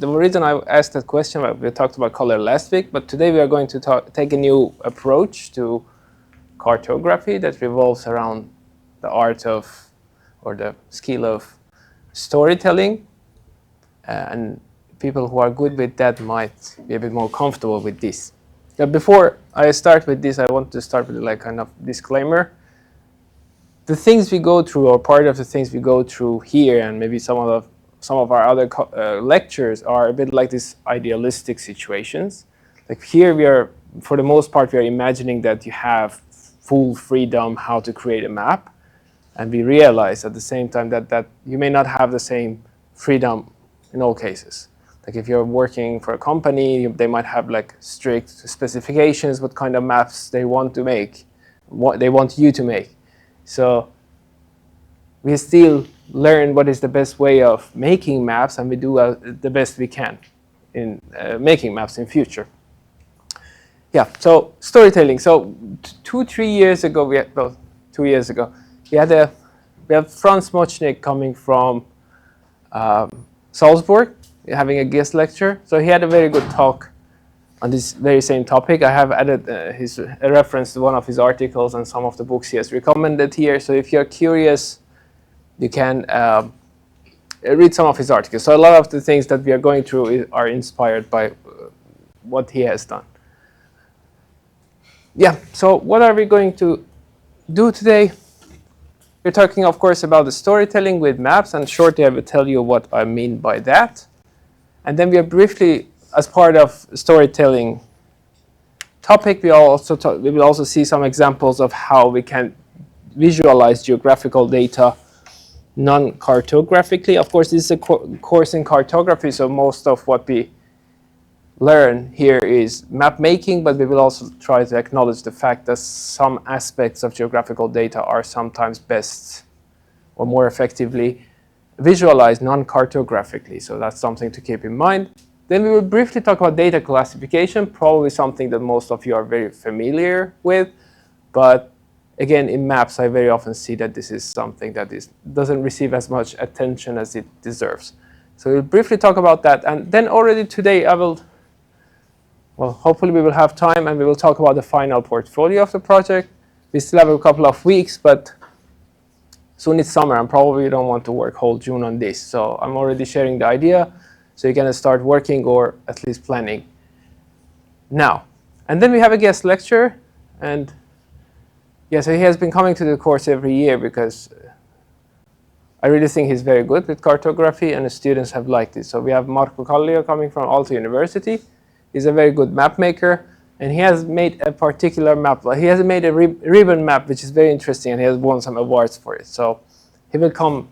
the reason I asked that question, we talked about color last week, but today we are going to take a new approach to cartography that revolves around the art of, or the skill of storytelling. And people who are good with that might be a bit more comfortable with this. Now, before I start with this, I want to start with like kind of disclaimer. The things we go through, or part of the things we go through here, and maybe some of our other lectures are a bit like these idealistic situations. Like here we are, for the most part, we are imagining that you have full freedom how to create a map. And we realize at the same time that you may not have the same freedom in all cases. Like if you're working for a company, they might have like strict specifications, what kind of maps they want to make, what they want you to make. So we still learn what is the best way of making maps, and we do the best we can in making maps in future. Yeah, so storytelling. So 2-3 years ago, we had Franz Mochnik coming from Salzburg, having a guest lecture. So he had a very good talk on this very same topic. I have added a reference to one of his articles and some of the books he has recommended here. So if you're curious, you can read some of his articles. So a lot of the things that we are going through are inspired by what he has done. Yeah, so what are we going to do today? We're talking, of course, about the storytelling with maps, and shortly I will tell you what I mean by that. And then we are briefly, as part of storytelling topic, we will also see some examples of how we can visualize geographical data non-cartographically. Of course, this is a course in cartography, so most of what we learn here is map making, but we will also try to acknowledge the fact that some aspects of geographical data are sometimes best or more effectively visualized non-cartographically. So that's something to keep in mind. Then we will briefly talk about data classification, probably something that most of you are very familiar with. But again, in maps, I very often see that this is something that doesn't receive as much attention as it deserves. So we'll briefly talk about that. And then already today, hopefully we will have time and we will talk about the final portfolio of the project. We still have a couple of weeks, but soon it's summer and probably you don't want to work whole June on this. So I'm already sharing the idea, so you're gonna start working or at least planning now. And then we have a guest lecture, and yeah, so he has been coming to the course every year because I really think he's very good with cartography and the students have liked it. So we have Marco Kallio coming from Aalto University. He's a very good map maker, and he has made a particular map. He has made a ribbon map, which is very interesting, and he has won some awards for it. So he will come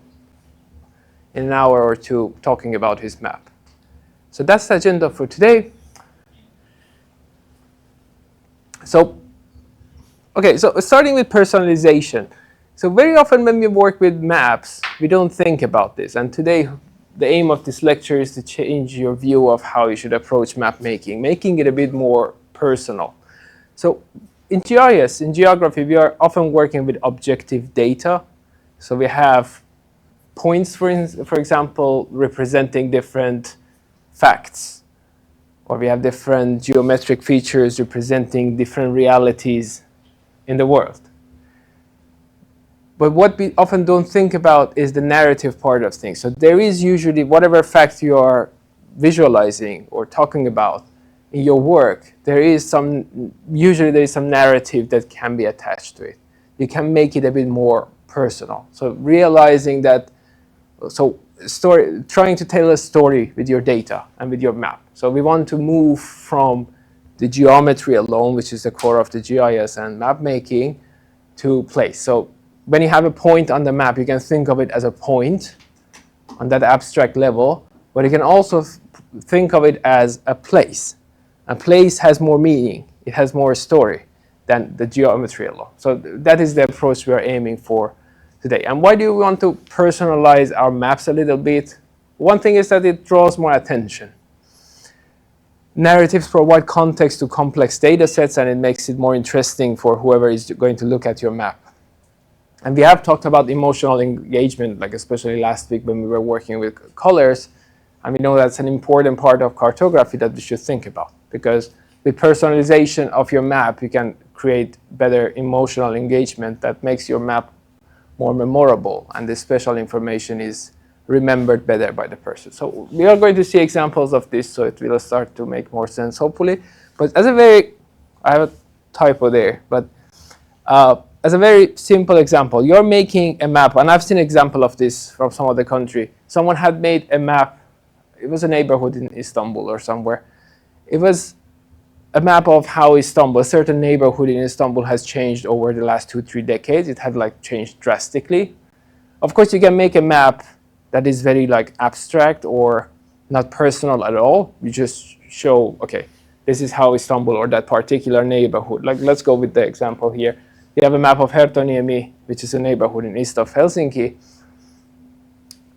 in an hour or two talking about his map. So that's the agenda for today. So, okay, so starting with personalization. So very often when we work with maps, we don't think about this. And today, the aim of this lecture is to change your view of how you should approach map making, making it a bit more personal. So in GIS, in geography, we are often working with objective data. So we have points, for example, representing different facts. Or we have different geometric features representing different realities in the world. But what we often don't think about is the narrative part of things. So there is usually whatever fact you are visualizing or talking about in your work, usually there is some narrative that can be attached to it. You can make it a bit more personal. So realizing that, trying to tell a story with your data and with your map. So we want to move from the geometry alone, which is the core of the GIS and map making, to place. So when you have a point on the map, you can think of it as a point on that abstract level, but you can also think of it as a place. A place has more meaning. It has more story than the geometry alone. So that is the approach we are aiming for today. And why do we want to personalize our maps a little bit? One thing is that it draws more attention. Narratives provide context to complex data sets, and it makes it more interesting for whoever is going to look at your map. And we have talked about emotional engagement, like especially last week when we were working with colors. And we know that's an important part of cartography that we should think about, because with personalization of your map, you can create better emotional engagement that makes your map more memorable, and the special information is remembered better by the person. So we are going to see examples of this, so it will start to make more sense, hopefully. But as a very, I have a typo there, but as a very simple example, you're making a map, and I've seen an example of this from some other country. Someone had made a map, it was a neighborhood in Istanbul or somewhere. It was a map of how Istanbul, a certain neighborhood in Istanbul has changed over the last 2-3 decades. It had like changed drastically. Of course, you can make a map that is very like abstract or not personal at all. You just show, okay, this is how Istanbul or that particular neighborhood, like let's go with the example here. You have a map of Herttoniemi, which is a neighborhood in east of Helsinki,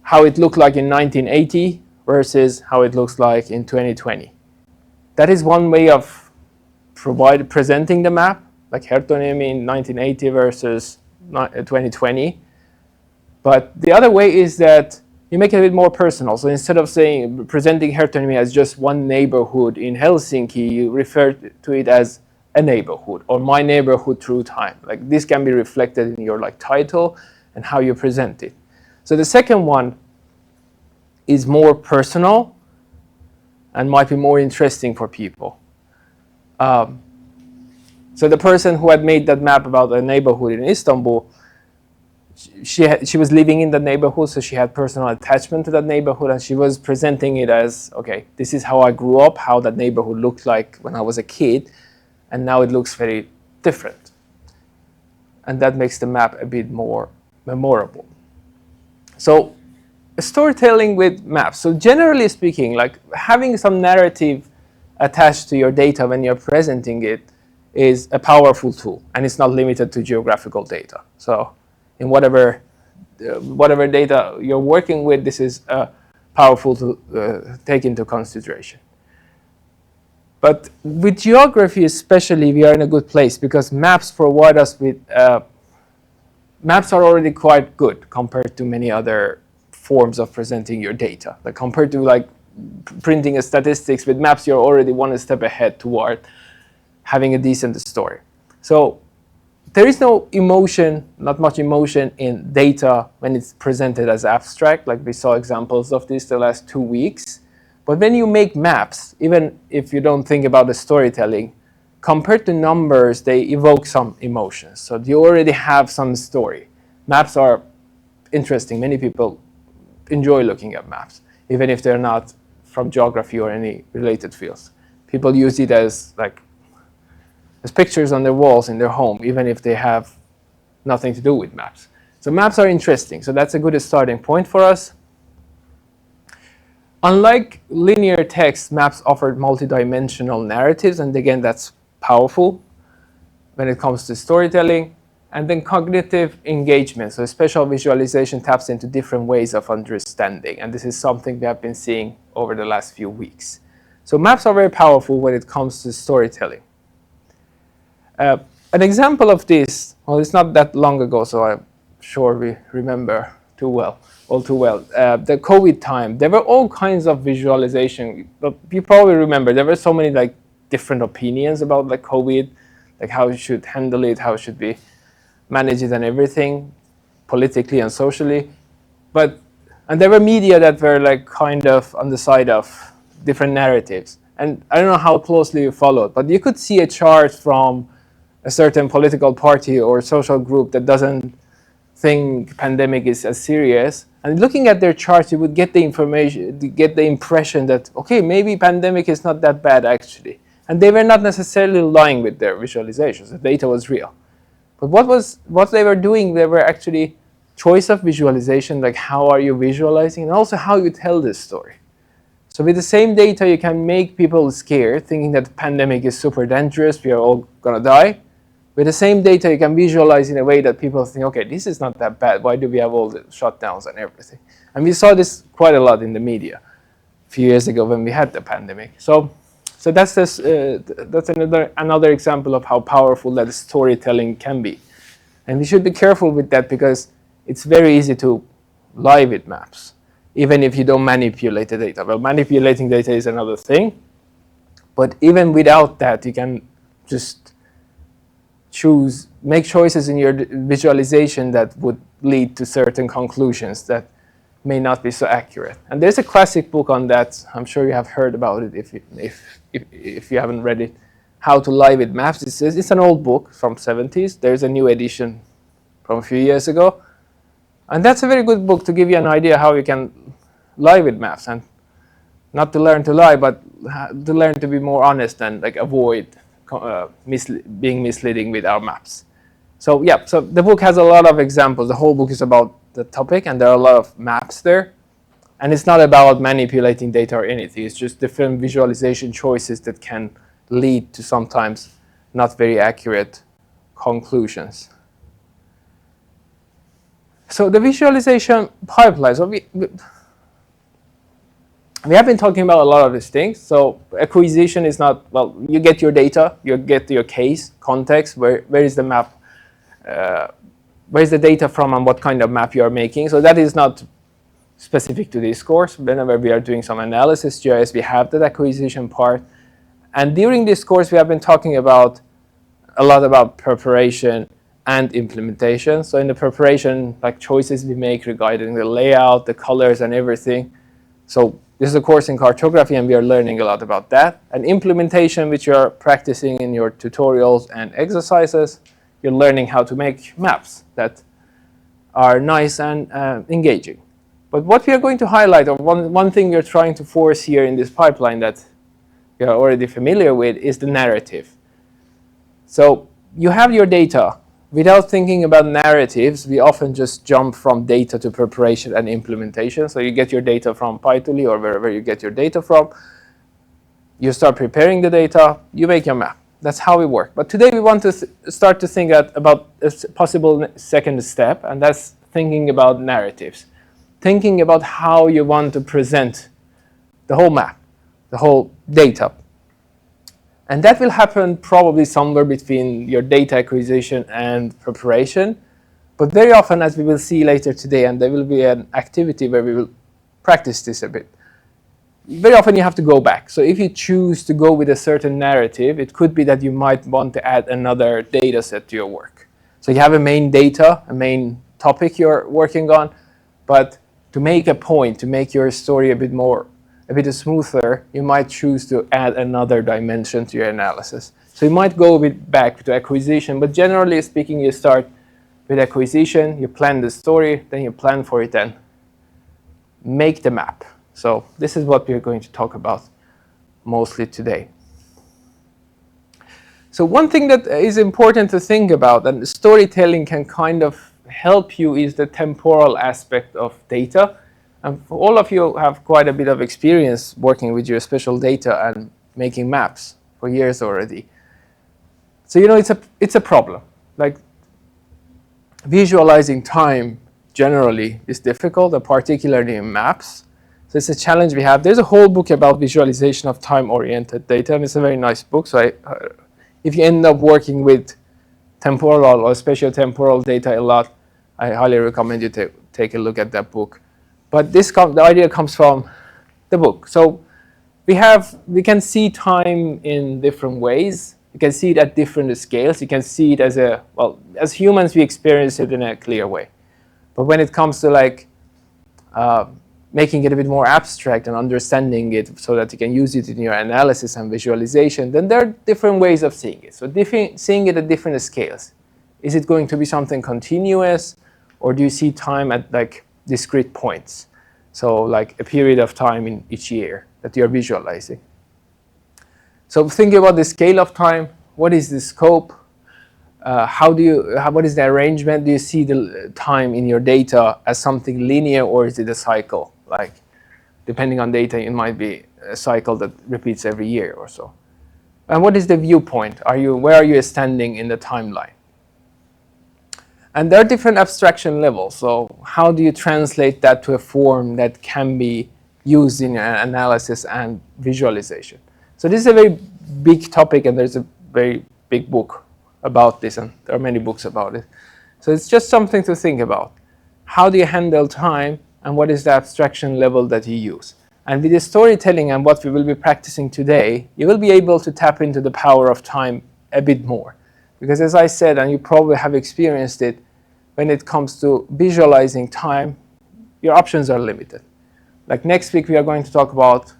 how it looked like in 1980 versus how it looks like in 2020. That is one way of presenting the map, like Herttoniemi in 1980 versus 2020. But the other way is that you make it a bit more personal. So instead of presenting Herttoniemi as just one neighborhood in Helsinki, you refer to it as a neighborhood or my neighborhood through time. Like this can be reflected in your like title and how you present it. So the second one is more personal and might be more interesting for people. So the person who had made that map about a neighborhood in Istanbul, she was living in that neighborhood, so she had personal attachment to that neighborhood, and she was presenting it as, okay, this is how I grew up, how that neighborhood looked like when I was a kid, and now it looks very different. And that makes the map a bit more memorable. So storytelling with maps. So generally speaking, like having some narrative attached to your data when you're presenting it is a powerful tool, and it's not limited to geographical data. So in whatever data you're working with, this is powerful to take into consideration. But with geography especially, we are in a good place because maps provide us with, maps are already quite good compared to many other forms of presenting your data. Like compared to like printing a statistics, with maps you're already one step ahead toward having a decent story. So there is no emotion, not much emotion in data when it's presented as abstract, like we saw examples of this the last 2 weeks. But when you make maps, even if you don't think about the storytelling, compared to numbers, they evoke some emotions. So you already have some story. Maps are interesting. Many people enjoy looking at maps, even if they're not from geography or any related fields. People use it as pictures on their walls in their home, even if they have nothing to do with maps. So maps are interesting. So that's a good starting point for us. Unlike linear text, maps offer multidimensional narratives, and again, that's powerful when it comes to storytelling. And then cognitive engagement, so spatial visualization taps into different ways of understanding, and this is something we have been seeing over the last few weeks. So maps are very powerful when it comes to storytelling. An example of this, well, it's not that long ago, so I'm sure we remember all too well. The COVID time, there were all kinds of visualization. But you probably remember there were so many like different opinions about like COVID, like how you should handle it, how it should be managed and everything, politically and socially. And there were media that were like kind of on the side of different narratives. And I don't know how closely you followed, but you could see a chart from a certain political party or social group that doesn't think pandemic is as serious. And looking at their charts, you would get the information, get the impression that, okay, maybe pandemic is not that bad actually. And they were not necessarily lying with their visualizations. The data was real. But what they were doing, they were actually choice of visualization, like how are you visualizing, and also how you tell this story. So with the same data, you can make people scared, thinking that the pandemic is super dangerous, we are all gonna die. With the same data, you can visualize in a way that people think, okay, this is not that bad. Why do we have all the shutdowns and everything? And we saw this quite a lot in the media a few years ago when we had the pandemic. So that's another example of how powerful that storytelling can be. And we should be careful with that because it's very easy to lie with maps. even if you don't manipulate the data. Well, manipulating data is another thing, but even without that, you can just make choices in your visualization that would lead to certain conclusions that may not be so accurate. And there's a classic book on that. I'm sure you have heard about it if you haven't read it. How to Lie with Maps. It's an old book from 70s. There's a new edition from a few years ago. And that's a very good book to give you an idea how you can lie with maps, and not to learn to lie, but to learn to be more honest and like avoid being misleading with our maps. So yeah, so the book has a lot of examples. The whole book is about the topic, and there are a lot of maps there. And it's not about manipulating data or anything. It's just different visualization choices that can lead to sometimes not very accurate conclusions. So the visualization pipeline. So we have been talking about a lot of these things. So acquisition is not, well, you get your data, you get your case, context, where is the map, where is the data from and what kind of map you are making. So that is not specific to this course. Whenever we are doing some analysis, GIS, we have that acquisition part. And during this course, we have been talking about a lot about preparation and implementation. So in the preparation, like choices we make regarding the layout, the colors, and everything. So this is a course in cartography, and we are learning a lot about that. And implementation, which you are practicing in your tutorials and exercises, you're learning how to make maps that are nice and engaging. But what we are going to highlight, or one thing we're trying to force here in this pipeline that you're already familiar with, is the narrative. So you have your data. Without thinking about narratives, we often just jump from data to preparation and implementation. So you get your data from Python or wherever you get your data from. You start preparing the data, you make your map. That's how we work. But today we want to start to think about a possible second step, and that's thinking about narratives. Thinking about how you want to present the whole map, the whole data. And that will happen probably somewhere between your data acquisition and preparation. But very often, as we will see later today, and there will be an activity where we will practice this a bit, very often you have to go back. So if you choose to go with a certain narrative, it could be that you might want to add another data set to your work. So you have a main data, a main topic you're working on, but to make a point, to make your story a bit smoother, you might choose to add another dimension to your analysis. So you might go a bit back to acquisition, but generally speaking, you start with acquisition, you plan the story, then you plan for it, and make the map. So this is what we're going to talk about mostly today. So one thing that is important to think about, and storytelling can kind of help you, is the temporal aspect of data. And for all of you have quite a bit of experience working with your special data and making maps for years already. So you know it's a problem. Like visualizing time generally is difficult, and particularly in maps. So it's a challenge we have. There's a whole book about visualization of time-oriented data, and it's a very nice book. So if you end up working with temporal or spatiotemporal data a lot, I highly recommend you take a look at that book. But the idea comes from the book. So we can see time in different ways. You can see it at different scales. You can see it as humans, we experience it in a clear way. But when it comes to like making it a bit more abstract and understanding it so that you can use it in your analysis and visualization, then there are different ways of seeing it. So seeing it at different scales. Is it going to be something continuous, or do you see time at like discrete points? So like a period of time in each year that you're visualizing. So thinking about the scale of time, what is the scope? What is the arrangement? Do you see the time in your data as something linear, or is it a cycle? Like depending on data, it might be a cycle that repeats every year or so. And what is the viewpoint? Where are you standing in the timeline? And there are different abstraction levels. So how do you translate that to a form that can be used in analysis and visualization? So this is a very big topic, and there's a very big book about this, and there are many books about it. So it's just something to think about. How do you handle time and what is the abstraction level that you use. And with the storytelling and what we will be practicing today, you will be able to tap into the power of time a bit more. Because as I said, and you probably have experienced it, when it comes to visualizing time, your options are limited. Like next week, we are going to talk about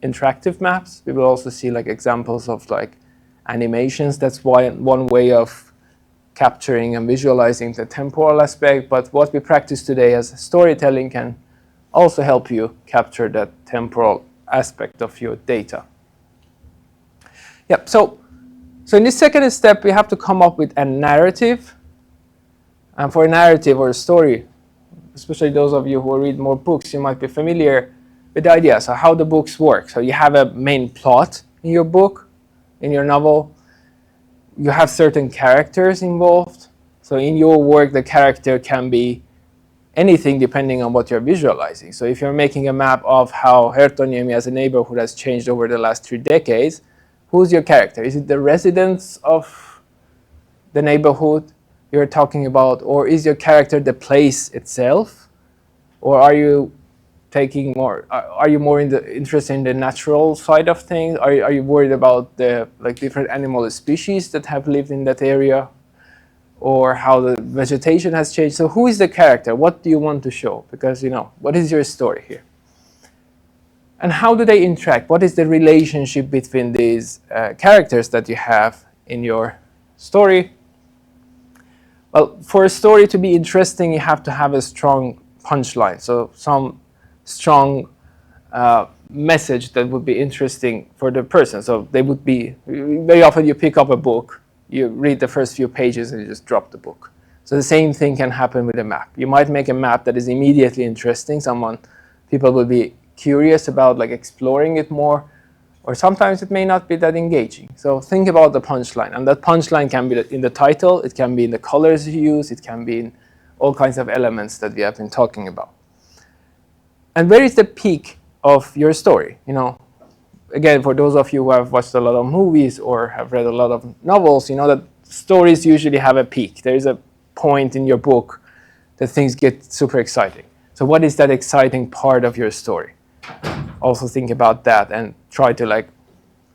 interactive maps. We will also see like examples of like animations. That's one way of capturing and visualizing the temporal aspect. But what we practice today as storytelling can also help you capture that temporal aspect of your data. Yep. So in this second step, we have to come up with a narrative. And for a narrative or a story, especially those of you who read more books, you might be familiar with the idea. So how the books work. So you have a main plot in your book, in your novel. You have certain characters involved. So in your work, the character can be anything depending on what you're visualizing. So if you're making a map of how Herttoniemi as a neighborhood has changed over the last 3 decades, who's your character? Is it the residents of the neighborhood you're talking about, or is your character the place itself? Or are you taking more, are you more interested in the natural side of things? Are you worried about the different animal species that have lived in that area? Or how the vegetation has changed? So who is the character? What do you want to show? Because, what is your story here? And how do they interact? What is the relationship between these characters that you have in your story? Well, for a story to be interesting, you have to have a strong punchline. So some strong message that would be interesting for the person. So they would be, very often you pick up a book, you read the first few pages and you just drop the book. So the same thing can happen with a map. You might make a map that is immediately interesting. People will be curious about exploring it more, or sometimes it may not be that engaging. So think about the punchline, and that punchline can be in the title, it can be in the colors you use, it can be in all kinds of elements that we have been talking about. And where is the peak of your story? Again, for those of you who have watched a lot of movies or have read a lot of novels, you know that stories usually have a peak. There is a point in your book that things get super exciting. So what is that exciting part of your story? Also think about that and try to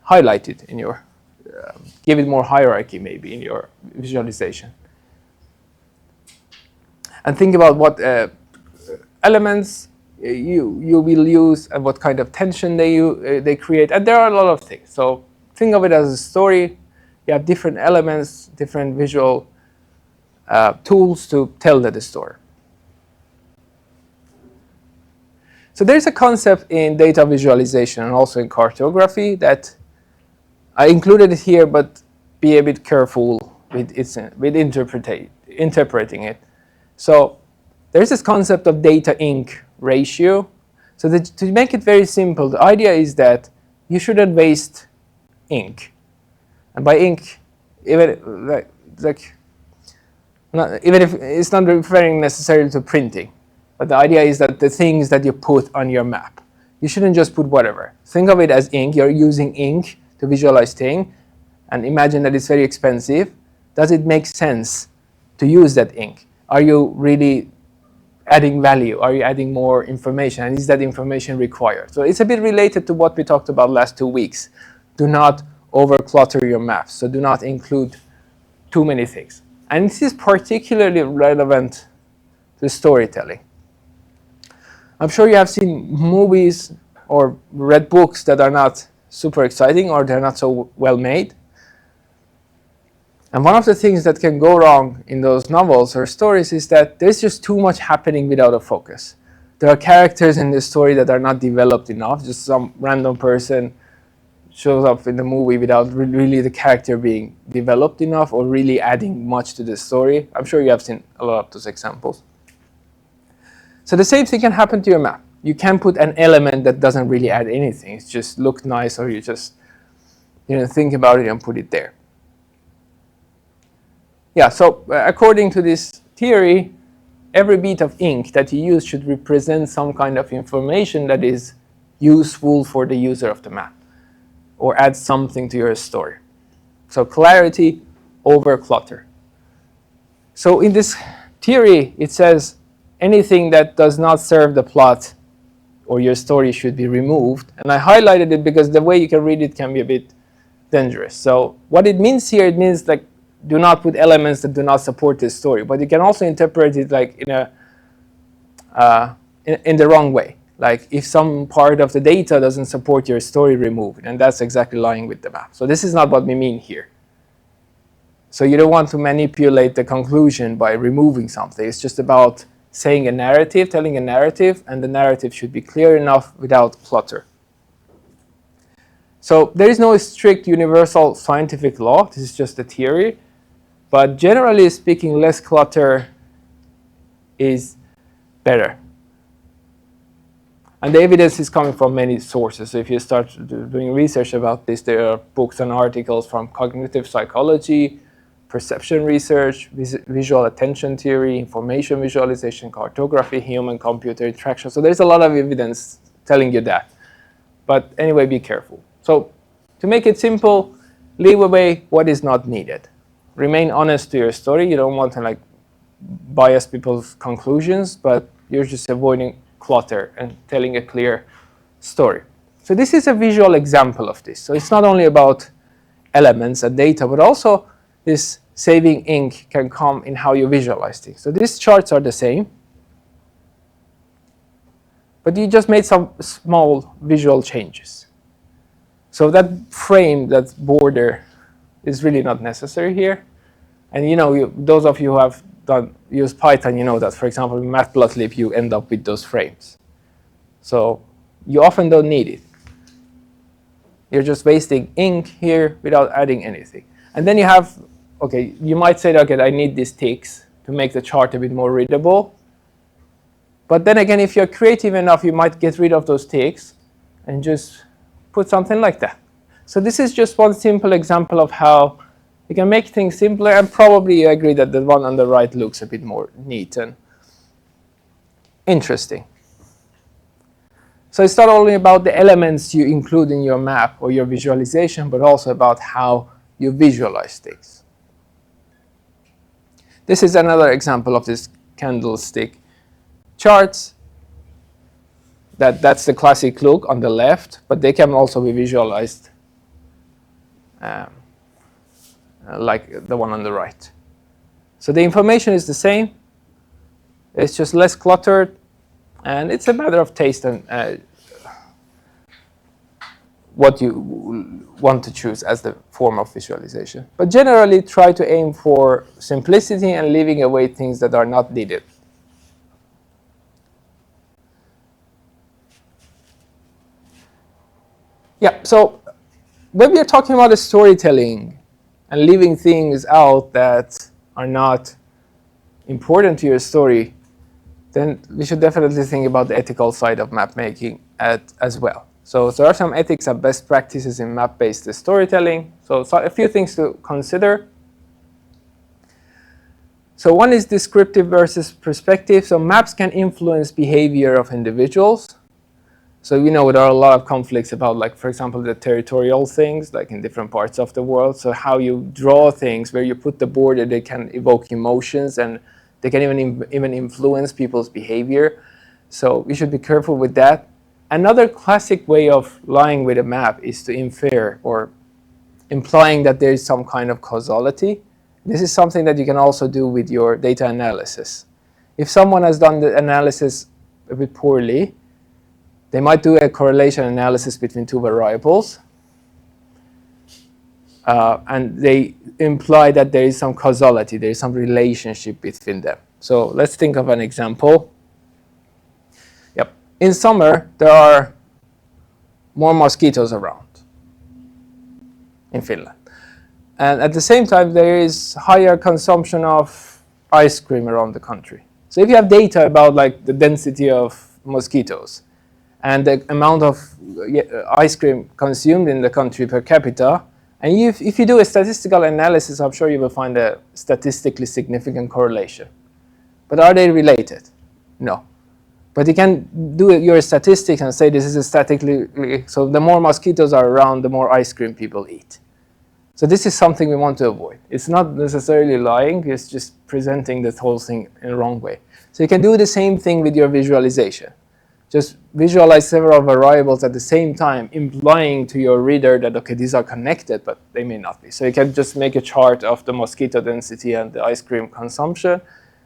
highlight it in your, give it more hierarchy maybe in your visualization. And think about what elements you will use and what kind of tension they create. And there are a lot of things. So think of it as a story. You have different elements, different visual tools to tell the story. So there's a concept in data visualization and also in cartography that I included it here, but be a bit careful with interpreting it. So there's this concept of data-ink ratio. So to make it very simple, the idea is that you shouldn't waste ink. And by ink, even if it's not referring necessarily to printing, but the idea is that the things that you put on your map, you shouldn't just put whatever. Think of it as ink. You're using ink to visualize things, and imagine that it's very expensive. Does it make sense to use that ink? Are you really adding value? Are you adding more information? And is that information required? So it's a bit related to what we talked about last 2 weeks. Do not over-clutter your maps. So do not include too many things. And this is particularly relevant to storytelling. I'm sure you have seen movies or read books that are not super exciting or they're not so well made. And one of the things that can go wrong in those novels or stories is that there's just too much happening without a focus. There are characters in the story that are not developed enough. Just some random person shows up in the movie without really the character being developed enough or really adding much to the story. I'm sure you have seen a lot of those examples. So the same thing can happen to your map. You can put an element that doesn't really add anything. It just looks nice, or you just think about it and put it there. Yeah, so according to this theory, every bit of ink that you use should represent some kind of information that is useful for the user of the map or add something to your story. So clarity over clutter. So in this theory, it says anything that does not serve the plot or your story should be removed. And I highlighted it because the way you can read it can be a bit dangerous. So what it means here, it means like do not put elements that do not support this story. But you can also interpret it like in the wrong way. Like if some part of the data doesn't support your story, remove it. And that's exactly lying with the map. So this is not what we mean here. So you don't want to manipulate the conclusion by removing something. It's just about saying a narrative, telling a narrative, and the narrative should be clear enough without clutter. So there is no strict universal scientific law. This is just a theory. But generally speaking, less clutter is better. And the evidence is coming from many sources. So if you start doing research about this, there are books and articles from cognitive psychology, perception research, visual attention theory, information visualization, cartography, human-computer interaction. So there's a lot of evidence telling you that. But anyway, be careful. So to make it simple, leave away what is not needed. Remain honest to your story. You don't want to like bias people's conclusions, but you're just avoiding clutter and telling a clear story. So this is a visual example of this. So it's not only about elements and data, but also this saving ink can come in how you visualize things. So these charts are the same, but you just made some small visual changes. So that frame, that border, is really not necessary here. And you know, those of you who have used Python, you know that, for example, in Matplotlib, you end up with those frames. So you often don't need it. You're just wasting ink here without adding anything. And then you have, okay, you might say, okay, I need these ticks to make the chart a bit more readable. But then again, if you're creative enough, you might get rid of those ticks and just put something like that. So this is just one simple example of how you can make things simpler, and probably you agree that the one on the right looks a bit more neat and interesting. So it's not only about the elements you include in your map or your visualization, but also about how you visualize things. This is another example of this candlestick charts. That's the classic look on the left, but they can also be visualized like the one on the right. So the information is the same. It's just less cluttered, and it's a matter of taste and what you want to choose as the form of visualization. But generally, try to aim for simplicity and leaving away things that are not needed. Yeah, so when we are talking about the storytelling and leaving things out that are not important to your story, then we should definitely think about the ethical side of map making as well. So there are some ethics and best practices in map-based storytelling. So a few things to consider. So one is descriptive versus perspective. So maps can influence behavior of individuals. So we know there are a lot of conflicts about, like, for example, the territorial things, like in different parts of the world. So how you draw things, where you put the border, they can evoke emotions, and they can even influence people's behavior. So we should be careful with that. Another classic way of lying with a map is to infer or implying that there is some kind of causality. This is something that you can also do with your data analysis. If someone has done the analysis a bit poorly, they might do a correlation analysis between two variables, and they imply that there is some causality, there is some relationship between them. So let's think of an example. Yep. In summer, there are more mosquitoes around in Finland. And at the same time, there is higher consumption of ice cream around the country. So if you have data about, like, the density of mosquitoes and the amount of ice cream consumed in the country per capita, and if you do a statistical analysis, I'm sure you will find a statistically significant correlation. But are they related? No. But you can do your statistics and say this is a statistically, so the more mosquitoes are around, the more ice cream people eat. So this is something we want to avoid. It's not necessarily lying, it's just presenting the whole thing in the wrong way. So you can do the same thing with your visualization. Just visualize several variables at the same time, implying to your reader that, okay, these are connected, but they may not be. So you can just make a chart of the mosquito density and the ice cream consumption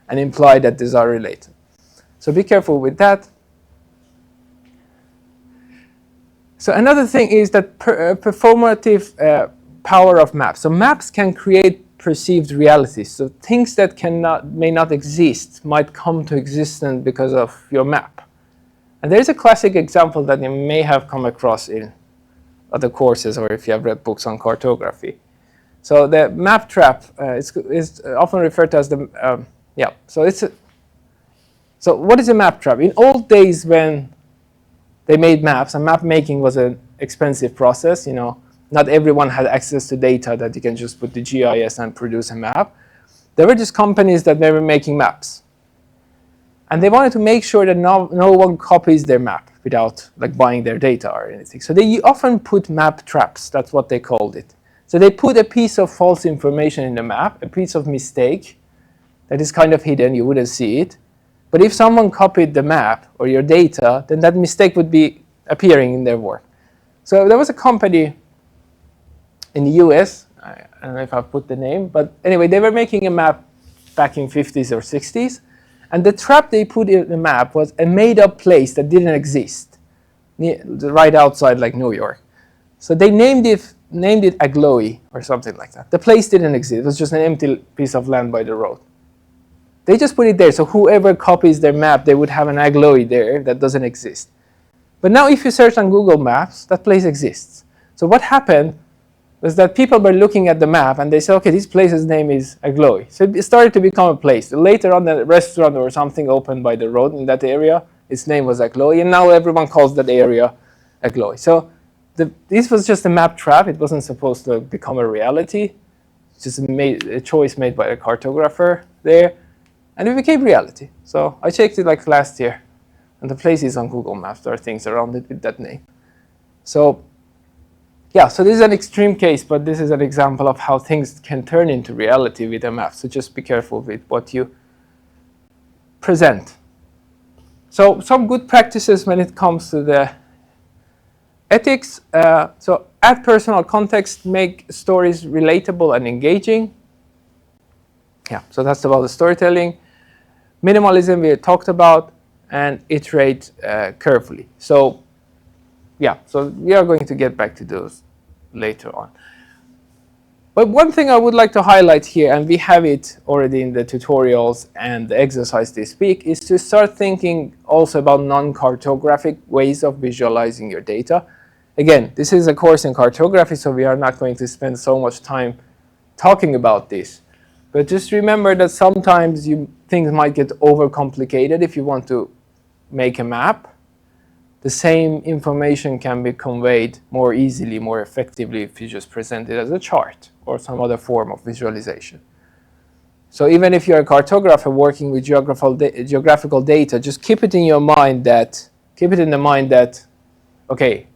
and imply that these are related. So be careful with that. So another thing is that performative power of maps. So maps can create perceived realities. So things that may not exist might come to existence because of your map. And there's a classic example that you may have come across in other courses or if you have read books on cartography. So the map trap is often referred to as the, so what is a map trap? In old days when they made maps, and map making was an expensive process, not everyone had access to data that you can just put the GIS and produce a map. There were just companies that were making maps. And they wanted to make sure that no one copies their map without buying their data or anything. So they often put map traps. That's what they called it. So they put a piece of false information in the map, a piece of mistake that is kind of hidden. You wouldn't see it. But if someone copied the map or your data, then that mistake would be appearing in their work. So there was a company in the US, I don't know if I've put the name, but anyway, they were making a map back in 50s or 60s. And the trap they put in the map was a made-up place that didn't exist, right outside New York. So they named it Agloe or something like that. The place didn't exist. It was just an empty piece of land by the road. They just put it there. So whoever copies their map, they would have an Agloe there that doesn't exist. But now if you search on Google Maps, that place exists. So what happened was that people were looking at the map and they said, okay, this place's name is Agloe. So it started to become a place. Later on, the restaurant or something opened by the road in that area, its name was Agloe, and now everyone calls that area Agloe. So this was just a map trap. It wasn't supposed to become a reality. It's just a choice made by a cartographer there, and it became reality. So I checked it last year, and the places on Google Maps, there are things around it with that name. So yeah, so this is an extreme case, but this is an example of how things can turn into reality with a map. So just be careful with what you present. So some good practices when it comes to the ethics. So add personal context, make stories relatable and engaging. Yeah, so that's about the storytelling. Minimalism we talked about, and iterate carefully. So yeah, so we are going to get back to those later on. But one thing I would like to highlight here, and we have it already in the tutorials and the exercise this week, is to start thinking also about non-cartographic ways of visualizing your data. Again, this is a course in cartography, so we are not going to spend so much time talking about this. But just remember that sometimes things might get overcomplicated if you want to make a map. The same information can be conveyed more easily, more effectively if you just present it as a chart or some other form of visualization. So even if you're a cartographer working with geographical data, just keep it in the mind that, okay,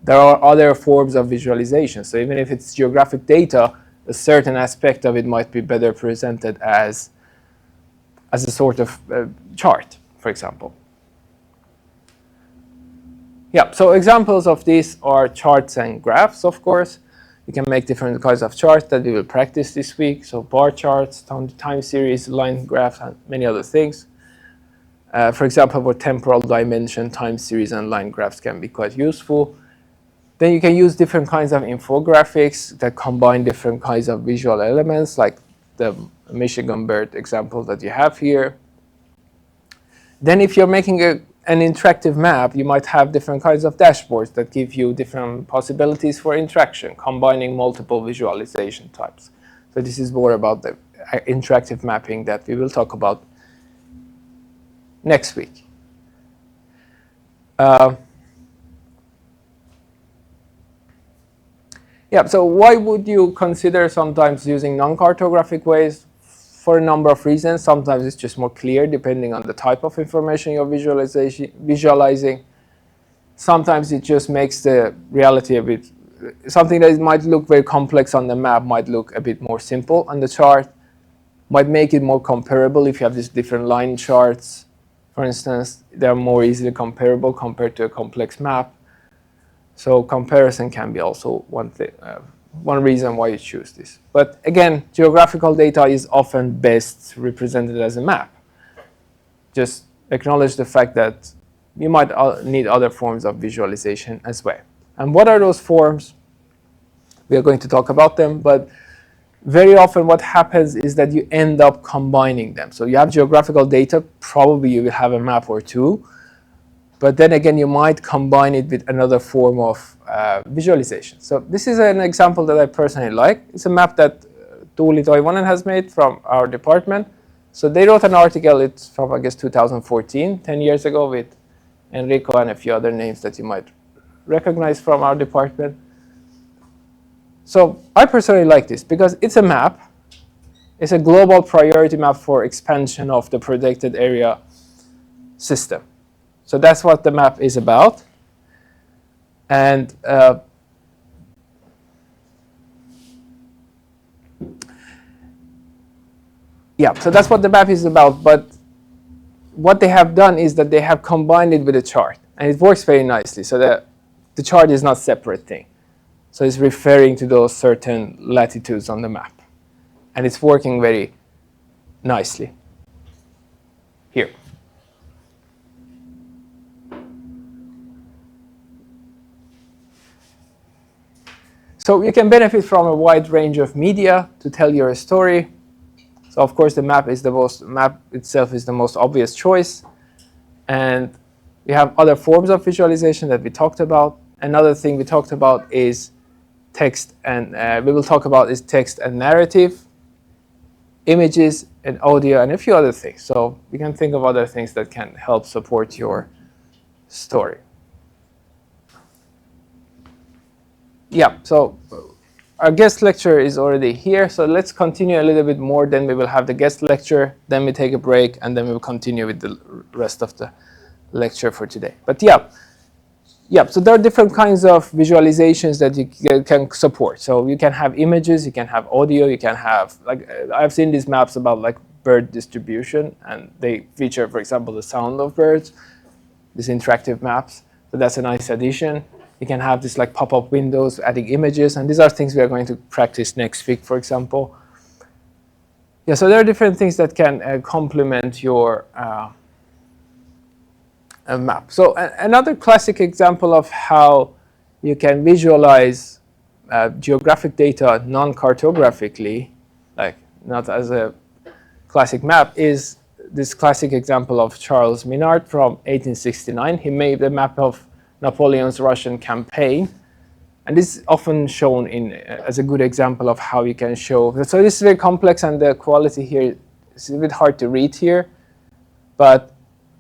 there are other forms of visualization. So even if it's geographic data, a certain aspect of it might be better presented as a sort of chart, for example. Yeah, so examples of these are charts and graphs, of course. You can make different kinds of charts that we will practice this week. So bar charts, time series, line graphs, and many other things. For example, for temporal dimension, time series, and line graphs can be quite useful. Then you can use different kinds of infographics that combine different kinds of visual elements, like the Michigan bird example that you have here. Then if you're making an interactive map, you might have different kinds of dashboards that give you different possibilities for interaction, combining multiple visualization types. So this is more about the interactive mapping that we will talk about next week. Yeah, so why would you consider sometimes using non-cartographic ways? For a number of reasons. Sometimes it's just more clear depending on the type of information you're visualizing. Sometimes it just makes the reality a bit, something that might look very complex on the map might look a bit more simple on the chart. might make it more comparable if you have these different line charts. For instance, they're more easily comparable compared to a complex map. So comparison can be also one reason why you choose this. But again, geographical data is often best represented as a map. Just acknowledge the fact that you might need other forms of visualization as well. And what are those forms? We are going to talk about them, but very often what happens is that you end up combining them. So you have geographical data, probably you will have a map or two, but then again you might combine it with another form of visualization. So this is an example that I personally like. It's a map that Tuuli Toivonen has made from our department. So they wrote an article, it's from I guess 2014, 10 years ago, with Enrico and a few other names that you might recognize from our department. So I personally like this because it's a map. It's a global priority map for expansion of the protected area system. So that's what the map is about. And yeah, so that's what the map is about. But what they have done is that they have combined it with a chart. And it works very nicely. So the chart is not a separate thing. So it's referring to those certain latitudes on the map. And it's working very nicely here. So you can benefit from a wide range of media to tell your story. So of course the map itself is the most obvious choice. And we have other forms of visualization that we talked about. Another thing we talked about is text, and we will talk about is text and narrative, images and audio, and a few other things. So we can think of other things that can help support your story. Yeah, so our guest lecture is already here. So let's continue a little bit more. Then we will have the guest lecture. Then we take a break, and then we will continue with the rest of the lecture for today. But yeah, so there are different kinds of visualizations that you can support. So you can have images, you can have audio, you can have, like, I've seen these maps about like bird distribution, and they feature, for example, the sound of birds, these interactive maps. So that's a nice addition. You can have this like pop-up windows, adding images, and these are things we are going to practice next week, for example. Yeah, so there are different things that can complement your a map. So another classic example of how you can visualize geographic data non-cartographically, like not as a classic map, is this classic example of Charles Minard from 1869. He made a map of Napoleon's Russian campaign. And this is often shown as a good example of how you can show. So this is very complex, and the quality here is a bit hard to read here. But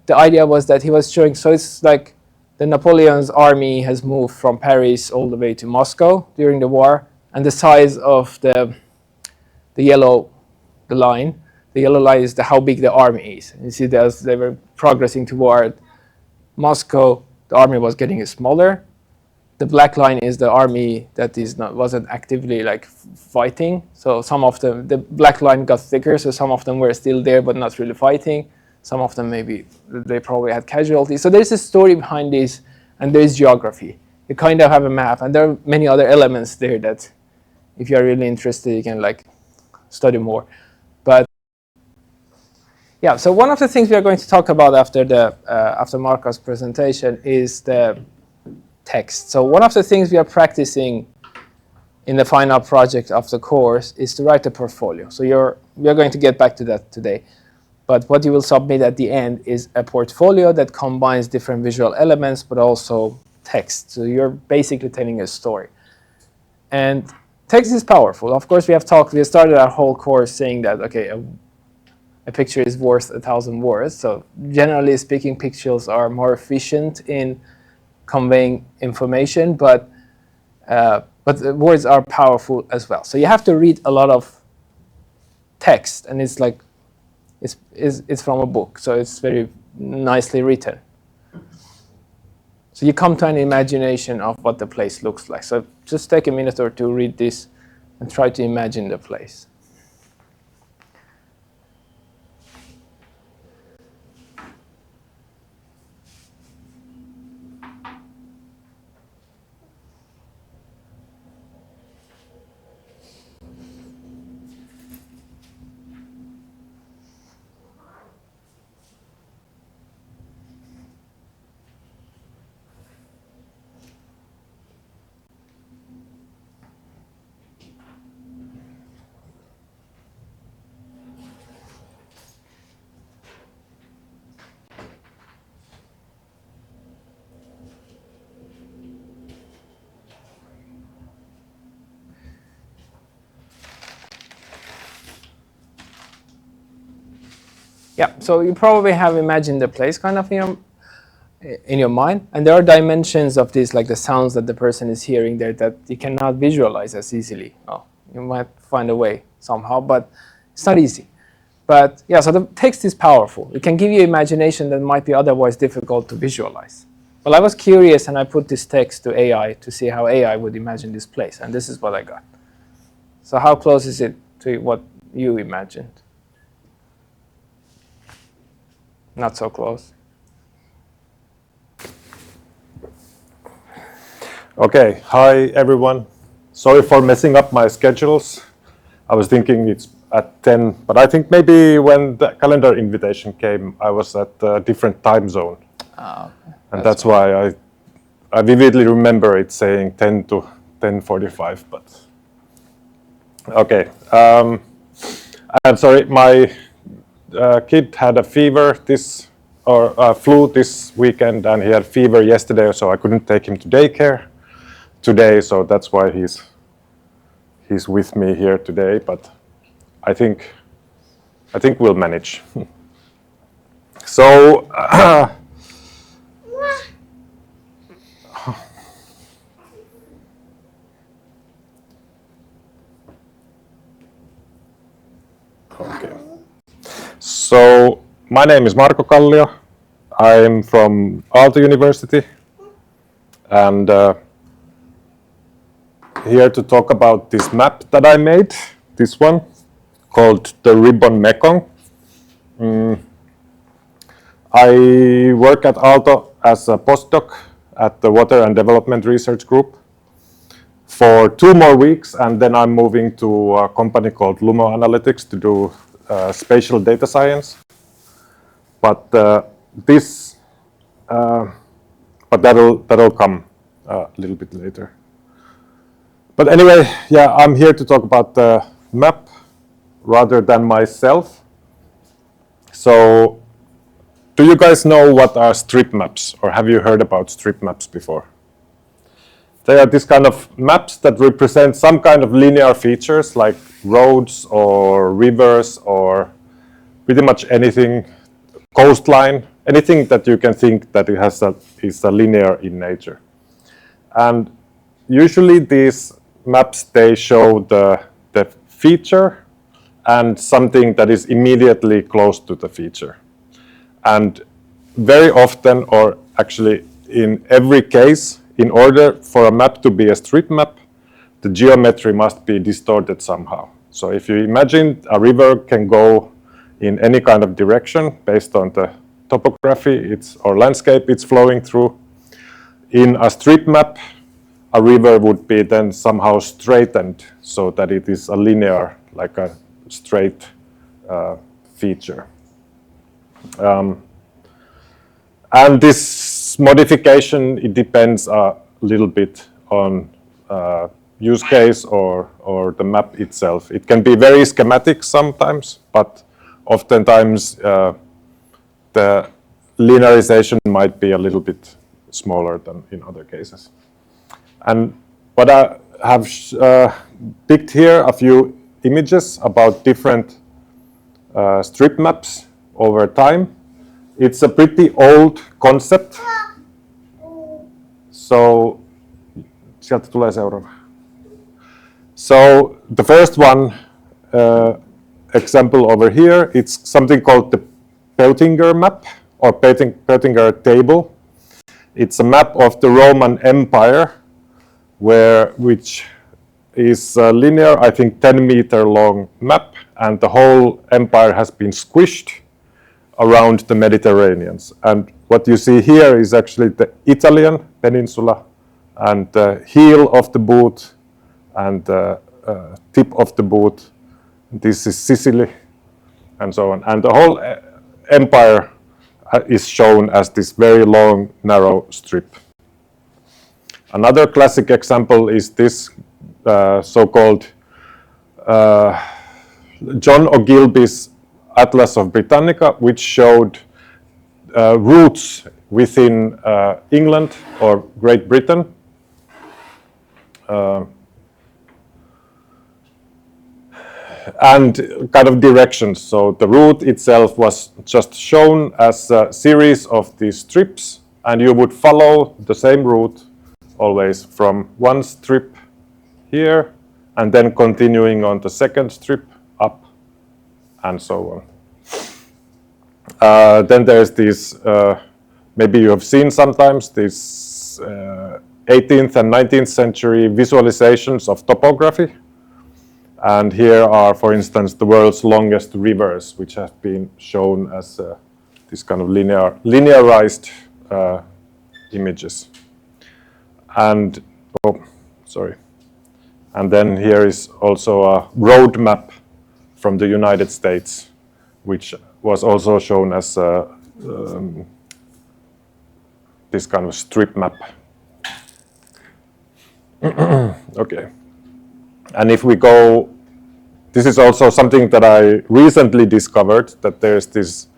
the idea was that he was showing, so it's like the Napoleon's army has moved from Paris all the way to Moscow during the war, and the size of the yellow line is how big the army is. And you see that as they were progressing toward Moscow, the army was getting smaller. The black line is the army that wasn't actively like fighting. So some of them, the black line got thicker, so some of them were still there but not really fighting. Some of them maybe they probably had casualties. So there's a story behind this, and there's geography. You kind of have a map, and there are many other elements there that, if you're really interested, you can like study more. But yeah, so one of the things we are going to talk about after Marco's presentation is the text. So one of the things we are practicing in the final project of the course is to write a portfolio. So we are going to get back to that today. But what you will submit at the end is a portfolio that combines different visual elements, but also text. So you're basically telling a story. And text is powerful. Of course, we started our whole course saying that, okay, a picture is worth 1,000 words. So generally speaking, pictures are more efficient in conveying information, but the words are powerful as well. So you have to read a lot of text, and it's like, it's from a book, so it's very nicely written. So you come to an imagination of what the place looks like. So just take a minute or two, read this, and try to imagine the place. Yeah, so you probably have imagined the place kind of in your mind, and there are dimensions of this, like the sounds that the person is hearing there, that you cannot visualize as easily. Oh, you might find a way somehow, but it's not easy. But yeah, so the text is powerful. It can give you imagination that might be otherwise difficult to visualize. Well, I was curious, and I put this text to AI to see how AI would imagine this place, and this is what I got. So how close is it to what you imagined? Not so close. Okay, hi everyone. Sorry for messing up my schedules. I was thinking it's at 10, but I think maybe when the calendar invitation came, I was at a different time zone. Okay. And that's why I vividly remember it saying 10 to 10:45, but okay. I'm sorry, my kid had a fever flu this weekend, and he had fever yesterday, so I couldn't take him to daycare today, so that's why he's with me here today, but I think we'll manage. So okay. So my name is Marko Kallio. I'm from Aalto University, and here to talk about this map that I made, this one, called the Ribbon Mekong. I work at Aalto as a postdoc at the Water and Development Research Group for 2 more weeks, and then I'm moving to a company called Lumo Analytics to do spatial data science. But that'll come a little bit later. But anyway, yeah, I'm here to talk about the map rather than myself. So, do you guys know what are strip maps, or have you heard about strip maps before? They are this kind of maps that represent some kind of linear features like roads or rivers or pretty much anything, coastline, anything that you can think that it is a linear in nature. And usually these maps, they show the feature and something that is immediately close to the feature. And very often, or actually in every case, in order for a map to be a strip map, the geometry must be distorted somehow. So if you imagine a river can go in any kind of direction based on the topography or landscape it's flowing through, in a strip map, a river would be then somehow straightened so that it is a linear, like a straight feature. And this modification, it depends a little bit on use case or the map itself. It can be very schematic sometimes, but oftentimes the linearization might be a little bit smaller than in other cases. And what I have picked here a few images about different strip maps over time. It's a pretty old concept. So, sieltä tulee seuraava. So the first one example over here, it's something called the Peutinger map or Peutinger table. It's a map of the Roman Empire, which is a linear, I think 10-meter long map, and the whole empire has been squished around the Mediterranean. And what you see here is actually the Italian peninsula, and the heel of the boot and the tip of the boot. This is Sicily, and so on. And the whole empire is shown as this very long, narrow strip. Another classic example is this so-called John Ogilvy's Atlas of Britannica, which showed routes within England or Great Britain. and kind of directions. So the route itself was just shown as a series of these strips, and you would follow the same route always from one strip here and then continuing on the second strip up and so on. Then there's these, maybe you have seen sometimes, these 18th and 19th century visualizations of topography. And here are, for instance, the world's longest rivers, which have been shown as this kind of linearized images. And, oh, sorry. And then here is also a road map from the United States, which was also shown as this kind of strip map. Okay. And if we go, this is also something that I recently discovered, that there's this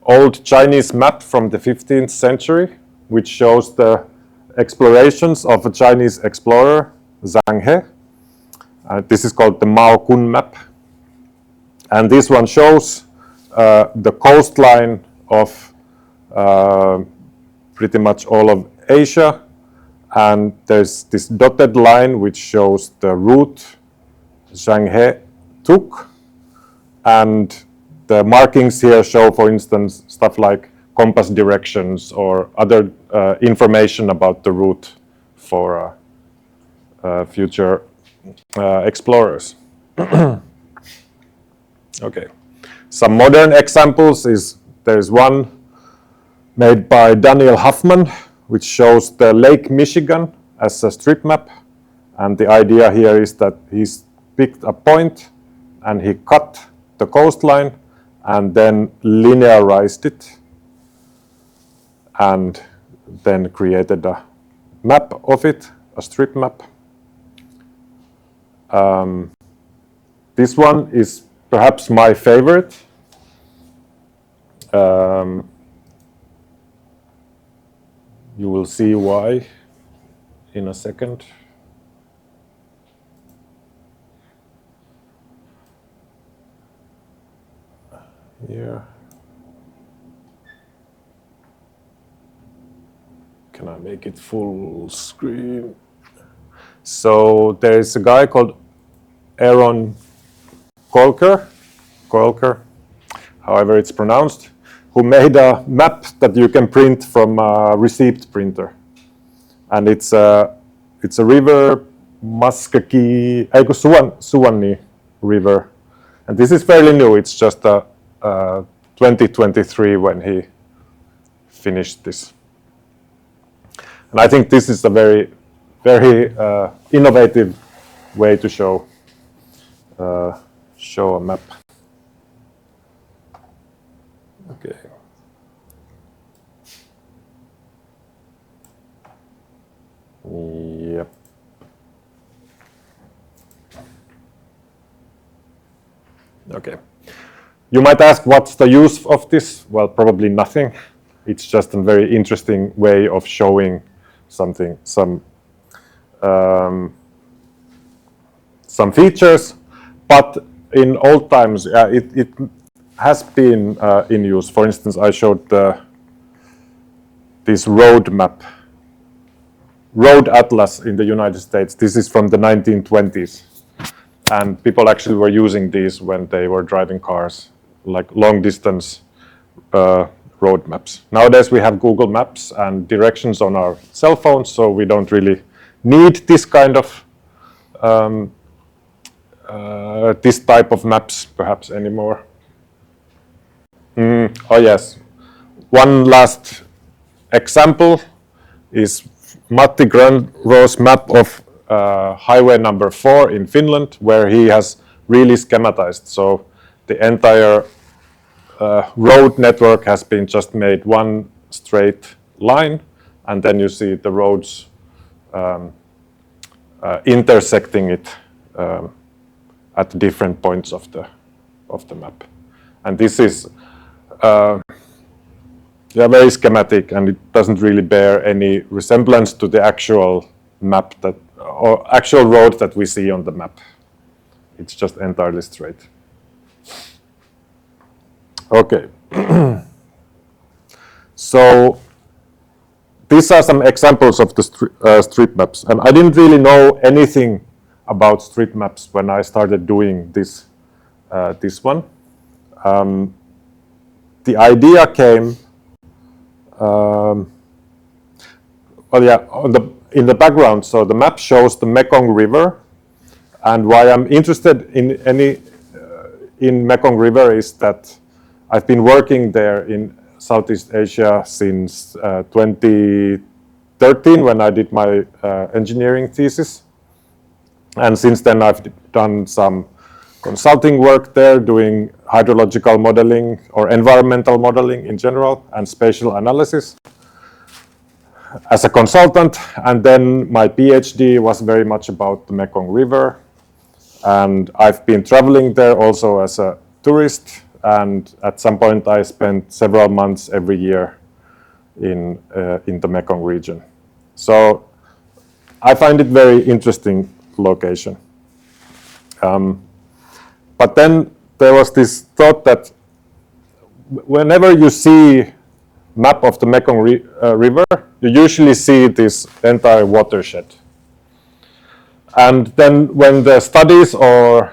old Chinese map from the 15th century, which shows the explorations of a Chinese explorer, Zhang He. This is called the Mao Kun map. And this one shows the coastline of pretty much all of Asia. And there's this dotted line which shows the route Zhang He took. And the markings here show, for instance, stuff like compass directions or other information about the route for future explorers. Okay. Some modern examples is there's one made by Daniel Huffman, which shows the Lake Michigan as a strip map. And the idea here is that he's picked a point and he cut the coastline and then linearized it and then created a map of it, a strip map. This one is perhaps my favorite. You will see why in a second. Here. Can I make it full screen? So there is a guy called Aaron Kolker, however it's pronounced, who made a map that you can print from a receipt printer. And it's a river, Suwannee River. And this is fairly new, it's just 2023 when he finished this. And I think this is a very, very innovative way to show a map. Okay. Yep. Okay. You might ask, what's the use of this? Well, probably nothing. It's just a very interesting way of showing something, some features. But in old times, it has been in use. For instance, I showed this road map, road atlas in the United States. This is from the 1920s. And people actually were using these when they were driving cars, like long distance road maps. Nowadays we have Google Maps and directions on our cell phones, so we don't really need this kind of this type of maps perhaps anymore. Oh yes, one last example is Matti Granro's map of highway number 4 in Finland, where he has really schematized. So the entire road network has been just made one straight line, and then you see the roads intersecting it at different points of the map. And this is very schematic, and it doesn't really bear any resemblance to the actual map or actual road that we see on the map. It's just entirely straight. Okay. So these are some examples of the street maps, and I didn't really know anything about street maps when I started doing this one. The idea came, in the background. So the map shows the Mekong River, and why I'm interested in Mekong River is that I've been working there in Southeast Asia since 2013 when I did my engineering thesis. And since then I've done some consulting work there doing hydrological modeling or environmental modeling in general and spatial analysis as a consultant. And then my PhD was very much about the Mekong River. And I've been traveling there also as a tourist. And at some point I spent several months every year in the Mekong region. So I find it very interesting location. But then there was this thought that whenever you see map of the Mekong River, you usually see this entire watershed. And then when the studies or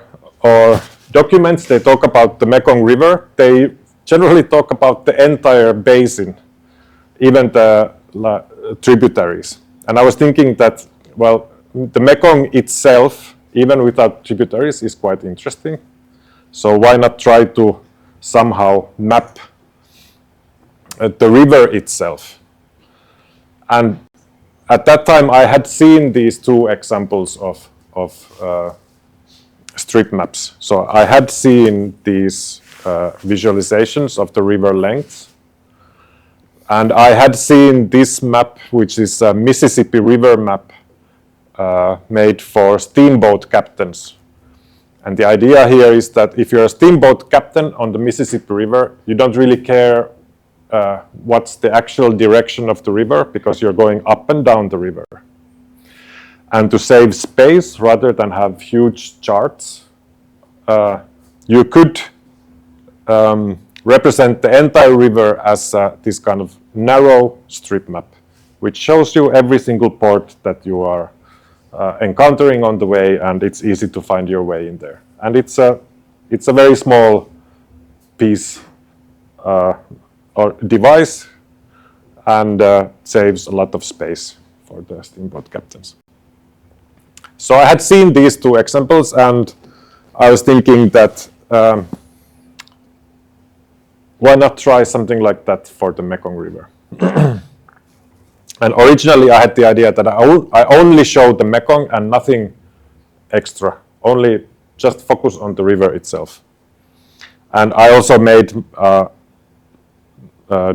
documents, they talk about the Mekong River, they generally talk about the entire basin, even the tributaries. And I was thinking that, well, the Mekong itself, even without tributaries, is quite interesting. So why not try to somehow map the river itself? And at that time, I had seen these two examples of street maps. So I had seen these visualizations of the river lengths. And I had seen this map, which is a Mississippi River map made for steamboat captains. And the idea here is that if you're a steamboat captain on the Mississippi River, you don't really care what's the actual direction of the river because you're going up and down the river. And to save space, rather than have huge charts, you could represent the entire river as this kind of narrow strip map, which shows you every single port that you are encountering on the way, and it's easy to find your way in there. And it's a very small piece or device, and saves a lot of space for the steamboat captains. So I had seen these two examples, and I was thinking that why not try something like that for the Mekong River? And originally I had the idea that I only show the Mekong and nothing extra, only just focus on the river itself. And I also made a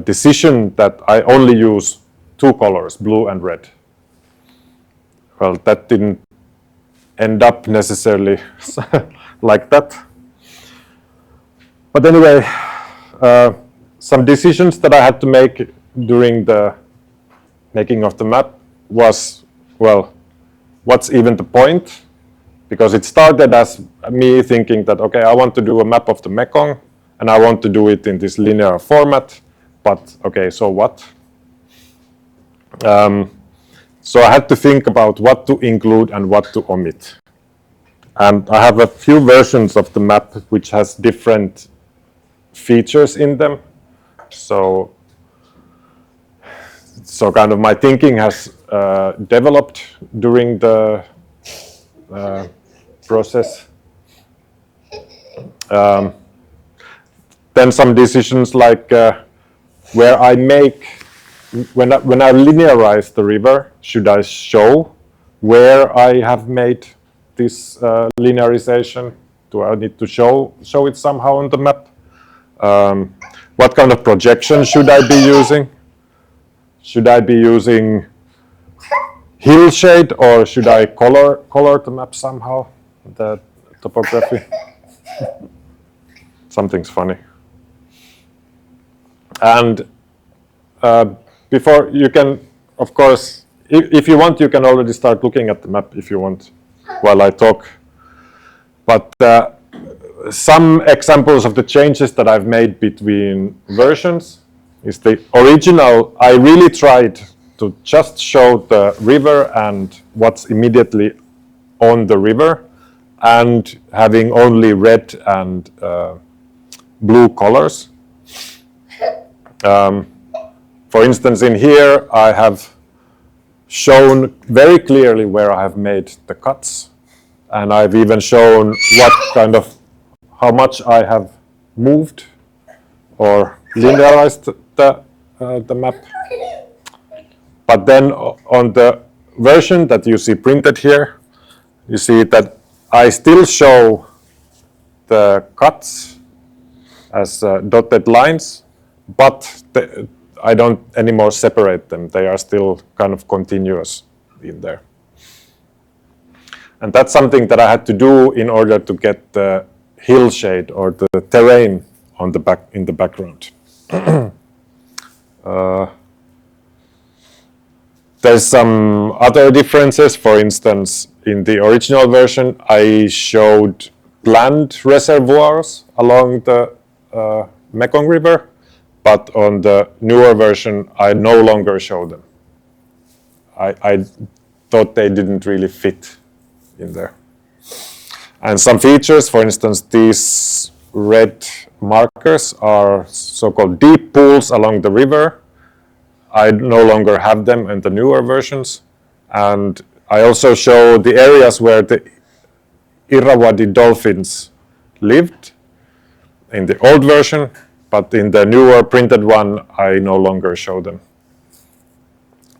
decision that I only use two colors, blue and red. Well, that didn't end up necessarily like that. But anyway, some decisions that I had to make during the making of the map was, well, what's even the point? Because it started as me thinking that, okay, I want to do a map of the Mekong, and I want to do it in this linear format, but okay, so what? So I had to think about what to include and what to omit. And I have a few versions of the map which has different features in them. So kind of my thinking has developed during the process. Then some decisions like where I make, when I linearize the river, should I show where I have made this linearization? Do I need to show it somehow on the map? What kind of projection should I be using? Should I be using hill shade, or should I color the map somehow, the topography? Something's funny. And before you can, of course, if you want, you can already start looking at the map if you want while I talk. But some examples of the changes that I've made between versions is the original. I really tried to just show the river and what's immediately on the river, and having only red and blue colors. For instance, in here I have shown very clearly where I have made the cuts, and I've even shown how much I have moved or linearized the map. But then on the version that you see printed here, you see that I still show the cuts as dotted lines, but I don't anymore separate them. They are still kind of continuous in there. And that's something that I had to do in order to get the hillshade or the terrain on the in the background. There's some other differences. For instance, in the original version, I showed planned reservoirs along the Mekong River, but on the newer version, I no longer show them. I thought they didn't really fit in there. And some features, for instance, these red markers are so-called deep pools along the river. I no longer have them in the newer versions. And I also show the areas where the Irrawaddy dolphins lived in the old version, but in the newer printed one, I no longer show them.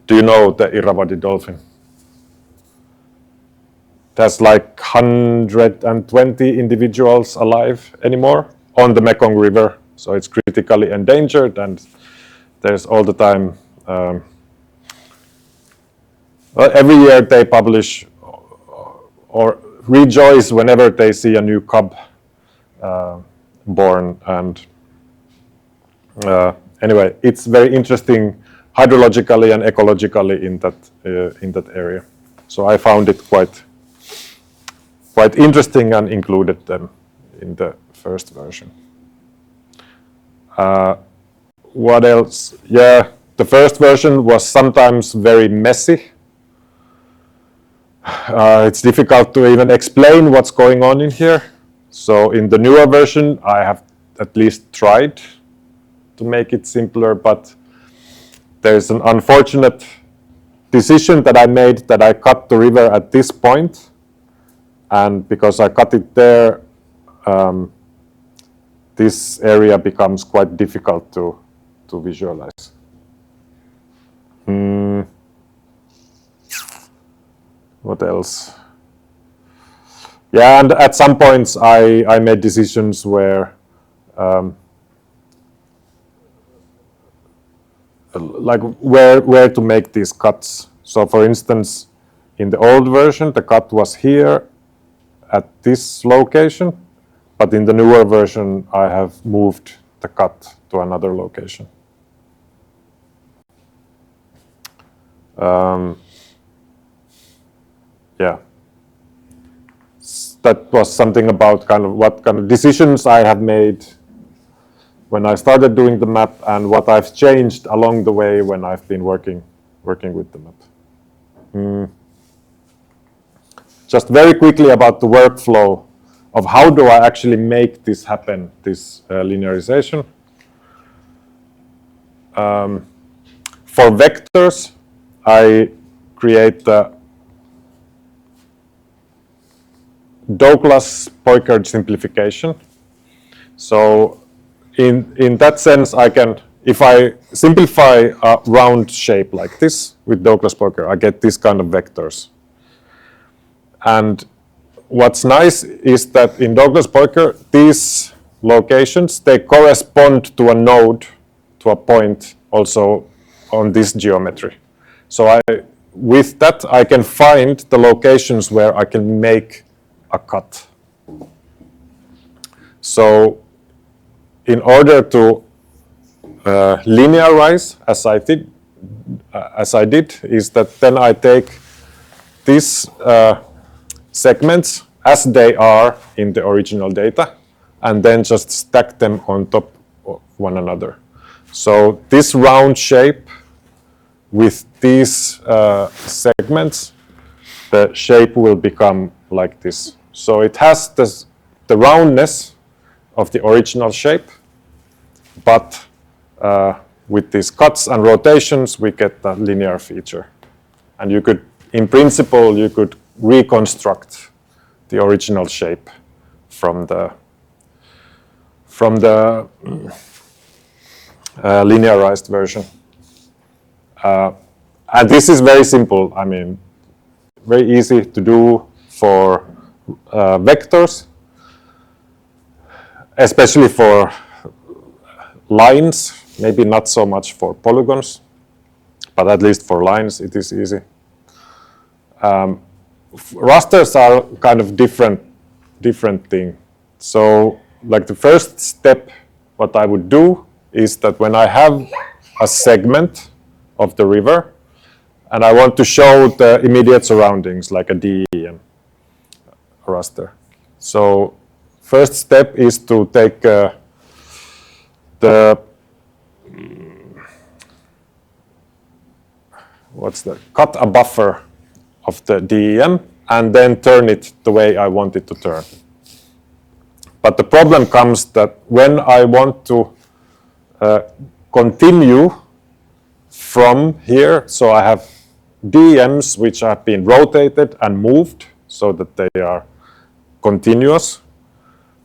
Do you know the Irrawaddy dolphin? There's like 120 individuals alive anymore on the Mekong River, so it's critically endangered, and there's all the time. Every year they publish or rejoice whenever they see a new cub born, and anyway, it's very interesting hydrologically and ecologically in that area. So I found it quite interesting and included them in the first version. What else? Yeah, the first version was sometimes very messy. It's difficult to even explain what's going on in here. So in the newer version, I have at least tried to make it simpler, but there's an unfortunate decision that I made that I cut the river at this point. And because I cut it there, this area becomes quite difficult to visualize. What else? Yeah, and at some points I made decisions where like where to make these cuts. So for instance, in the old version, the cut was here at this location, but in the newer version, I have moved the cut to another location. Yeah, that was something about kind of what kind of decisions I have made when I started doing the map, and what I've changed along the way when I've been working with the map. Just very quickly about the workflow of how do I actually make this happen, this linearization. For vectors, I create the Douglas-Poikert simplification. So in that sense, I can, if I simplify a round shape like this with Douglas-Poikert, I get this kind of vectors. And what's nice is that in Douglas-Poikert, these locations, they correspond to a node, to a point also on this geometry. So with that, I can find the locations where I can make a cut. So in order to linearize, as I did, is that then I take these segments as they are in the original data, and then just stack them on top of one another. So this round shape with these segments, the shape will become like this. So it has the roundness of the original shape, but with these cuts and rotations, we get the linear feature. And you could, in principle, you could reconstruct the original shape from the linearized version. And this is very simple. I mean, very easy to do for vectors, especially for lines, maybe not so much for polygons, but at least for lines it is easy. Rasters are kind of different thing. So like the first step, what I would do is that when I have a segment of the river and I want to show the immediate surroundings like a DEM raster. So first step is to take cut a buffer of the DEM and then turn it the way I want it to turn. But the problem comes that when I want to continue from here, so I have DEMs which have been rotated and moved so that they are continuous.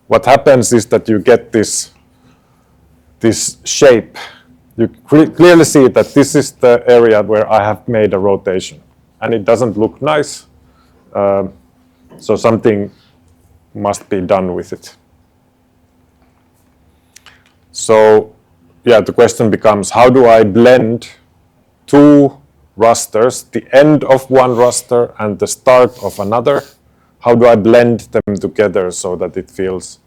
What happens is that you get this shape. You clearly see that this is the area where I have made a rotation, and it doesn't look nice. So something must be done with it. So yeah, the question becomes, how do I blend two rasters, the end of one raster and the start of another? How do I blend them together so that it feels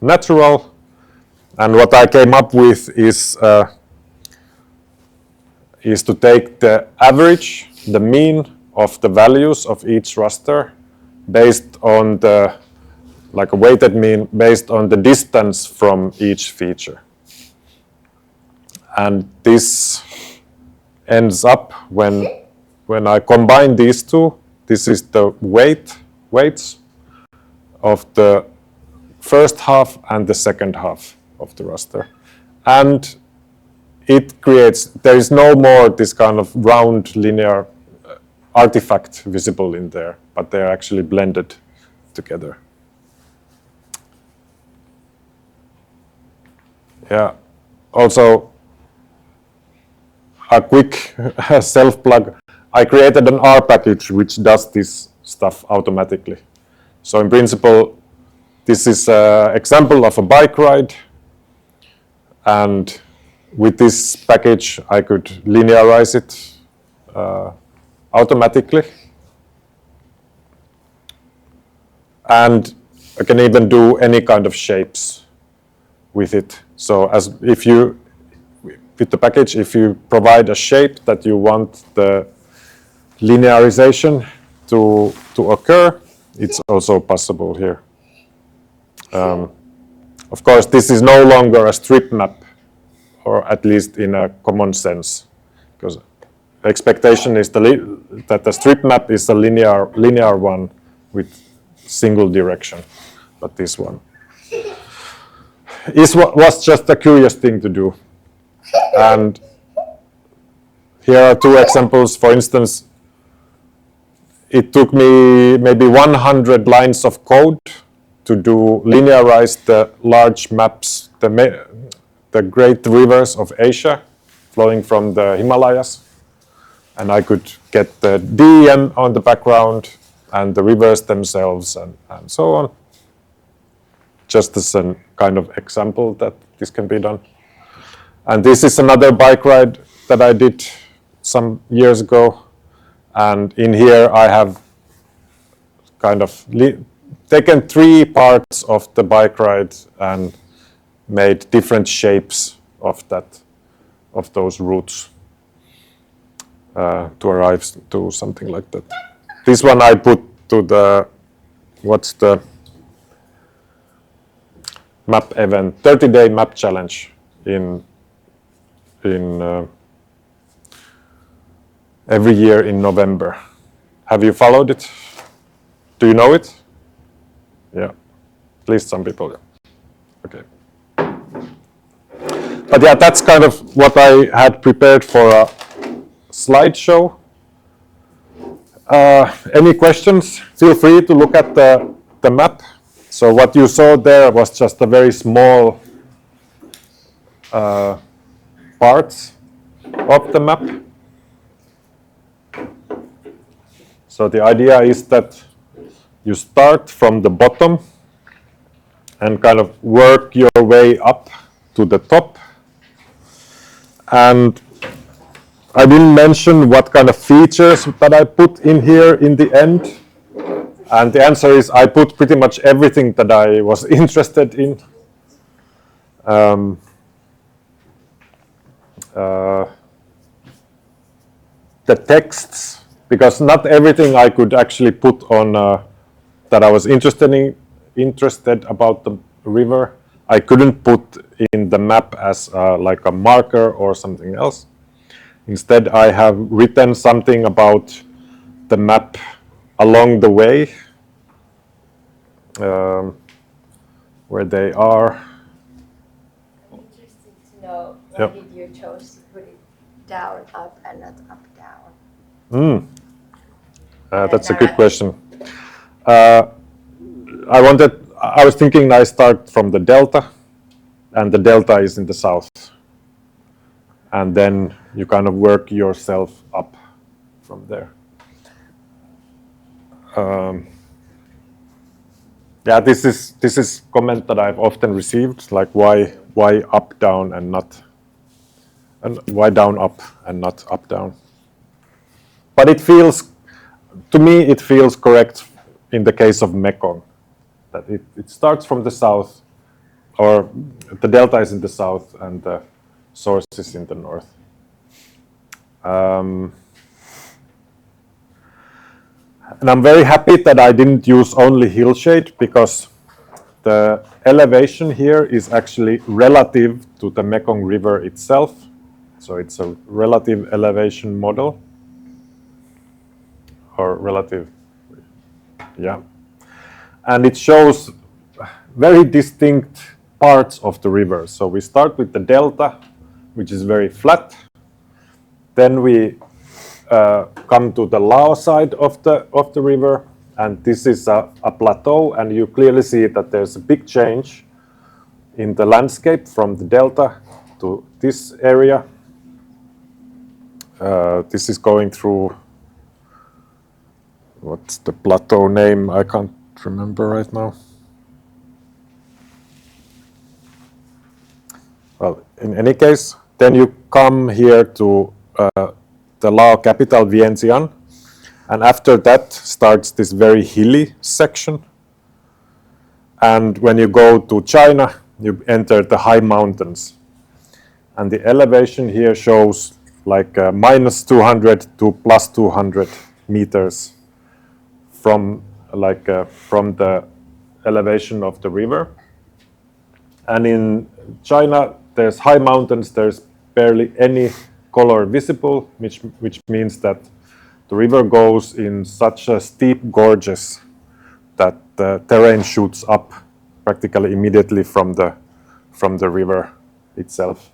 natural? And what I came up with is to take the average, the mean of the values of each raster based on like a weighted mean based on the distance from each feature. And this ends up when I combine these two, this is the weights of the first half and the second half of the raster. And it creates, there is no more this kind of round linear artifact visible in there, but they're actually blended together. Yeah, also a quick self-plug. I created an R package which does this stuff automatically. So in principle, this is an example of a bike ride. And with this package, I could linearize it automatically. And I can even do any kind of shapes with it. So as if you, with the package, if you provide a shape that you want the linearization to occur, it's also possible here. Of course, this is no longer a strip map, or at least in a common sense, because the expectation is that the strip map is a linear one with single direction, but this one was just a curious thing to do. And here are two examples. For instance, it took me maybe 100 lines of code to linearize the large maps, the great rivers of Asia flowing from the Himalayas. And I could get the DEM on the background and the rivers themselves and so on. Just as a kind of example that this can be done. And this is another bike ride that I did some years ago. And in here I have kind of taken 3 parts of the bike ride and made different shapes of those routes to arrive to something like that. This one I put to the map event, 30-day map challenge in every year in November. Have you followed it? Do you know it? Yeah, at least some people. Yeah. Okay. But yeah, that's kind of what I had prepared for a slideshow. Any questions? Feel free to look at the map. So what you saw there was just a very small parts of the map. So the idea is that you start from the bottom and kind of work your way up to the top. And I didn't mention what kind of features that I put in here in the end. And the answer is I put pretty much everything that I was interested in. The texts, because not everything I could actually put on that I was interested about the river, I couldn't put in the map as like a marker or something else. Instead, I have written something about the map along the way, where they are. Interesting to know why Yep. did you chose to put it down, up, and not up, down? That's a good question. I was thinking I start from the delta, and the delta is in the south. And then you kind of work yourself up from there. Yeah, this is comment that I've often received, like why up down and not, and why down up and not up down. But it feels, to me, it feels correct in the case of Mekong, that it starts from the south, or the delta is in the south and the source is in the north. And I'm very happy that I didn't use only hillshade, because the elevation here is actually relative to the Mekong River itself. So it's a relative elevation model, or relative, yeah. And it shows very distinct parts of the river. So we start with the delta, which is very flat. Then we come to the Lao side of the river, and this is a plateau, and you clearly see that there's a big change in the landscape from the delta to this area. This is going through, what's the plateau name? I can't remember right now. Well, in any case, then you come here to the Lao capital, Vientiane, and after that starts this very hilly section. And when you go to China, you enter the high mountains. And the elevation here shows like minus 200 to plus 200 meters from the elevation of the river. And in China, there's high mountains, there's barely any color visible, which means that the river goes in such a steep gorges that the terrain shoots up practically immediately from the river itself.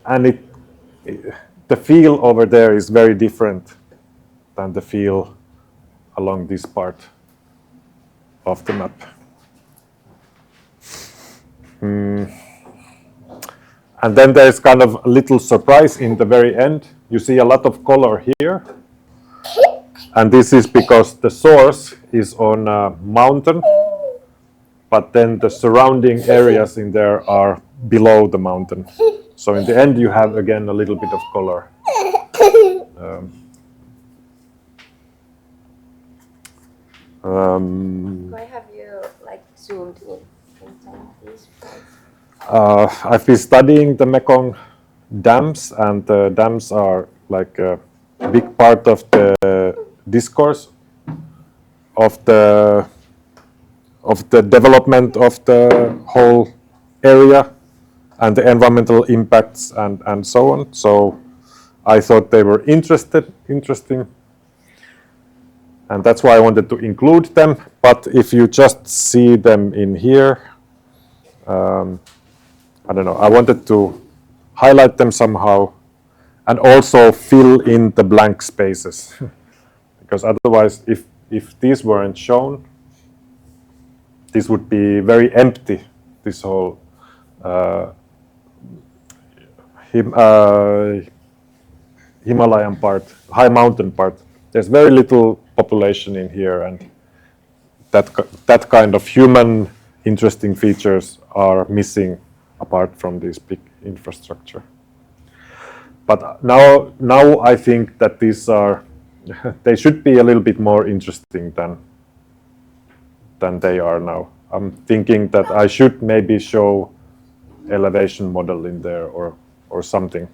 And the feel over there is very different than the feel along this part of the map. And then there's kind of a little surprise in the very end. You see a lot of color here. And this is because the source is on a mountain, but then the surrounding areas in there are below the mountain. So in the end, you have again a little bit of color. Why have you like zoomed in on these parts? I've been studying the Mekong dams, and the dams are like a big part of the discourse of the of the development of the whole area and the environmental impacts and so on. So I thought they were interesting. And that's why I wanted to include them. But if you just see them in here, I don't know, I wanted to highlight them somehow and also fill in the blank spaces. Because otherwise, if these weren't shown, this would be very empty, this whole Himalayan part, high mountain part. There's very little population in here, and that kind of human interesting features are missing apart from this big infrastructure. But now I think that these are, they should be a little bit more interesting than they are now. I'm thinking that I should maybe show elevation model in there or something.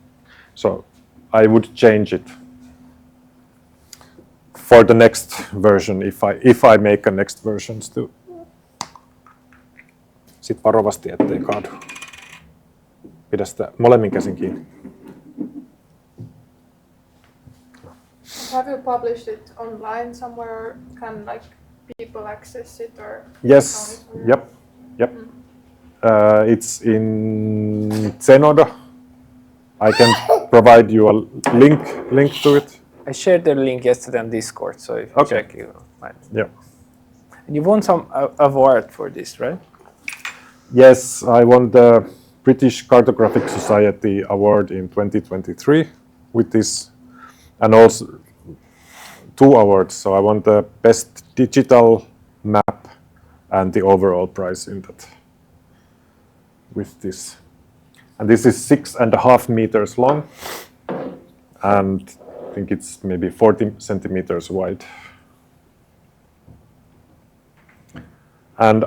So I would change it for the next version if I make a next versions too. Sit varovasti, ettei kaadu. Pidä sitä molemmin käsin kiinni. Have you published it online somewhere, or can like people access it, or? Yes. Yep. It's in Zenodo. I can provide you a link to it. I shared the link yesterday on Discord, so if you check, you will find it. Yeah. And you won some award for this, right? Yes, I won the British Cartographic Society Award in 2023 with this, and also 2 awards. So I won the best digital map and the overall prize in that with this. And this is 6.5 meters long, and I think it's maybe 40 centimeters wide. And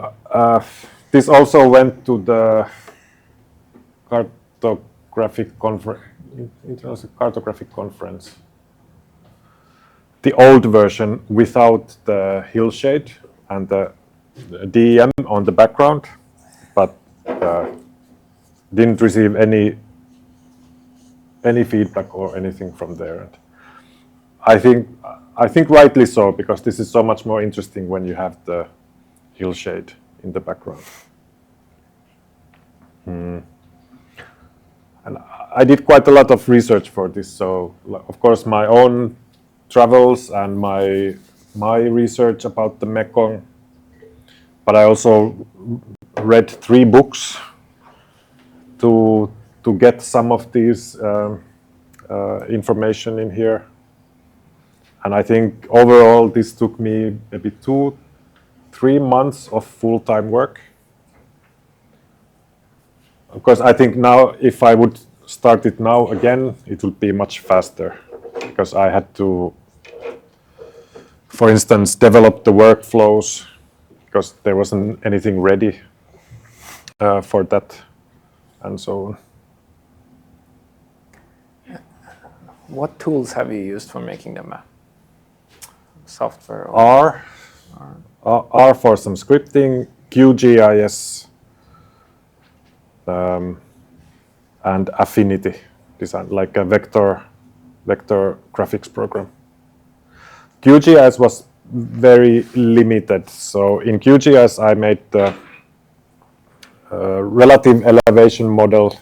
this also went to the International Cartographic Conference. The old version without the hillshade and the DEM on the background, but didn't receive any feedback or anything from there. And I think rightly so, because this is so much more interesting when you have the hillshade in the background. And I did quite a lot of research for this. So of course my own travels and my research about the Mekong, but I also read 3 books to get some of these information in here. And I think overall this took me maybe 2-3 months of full-time work. Of course, I think now if I would start it now again, it would be much faster, because I had to, for instance, develop the workflows, because there wasn't anything ready for that, and so on. What tools have you used for making the map? Software? Or R for some scripting, QGIS, and Affinity design, like a vector graphics program. QGIS was very limited. So in QGIS, I made the relative elevation model,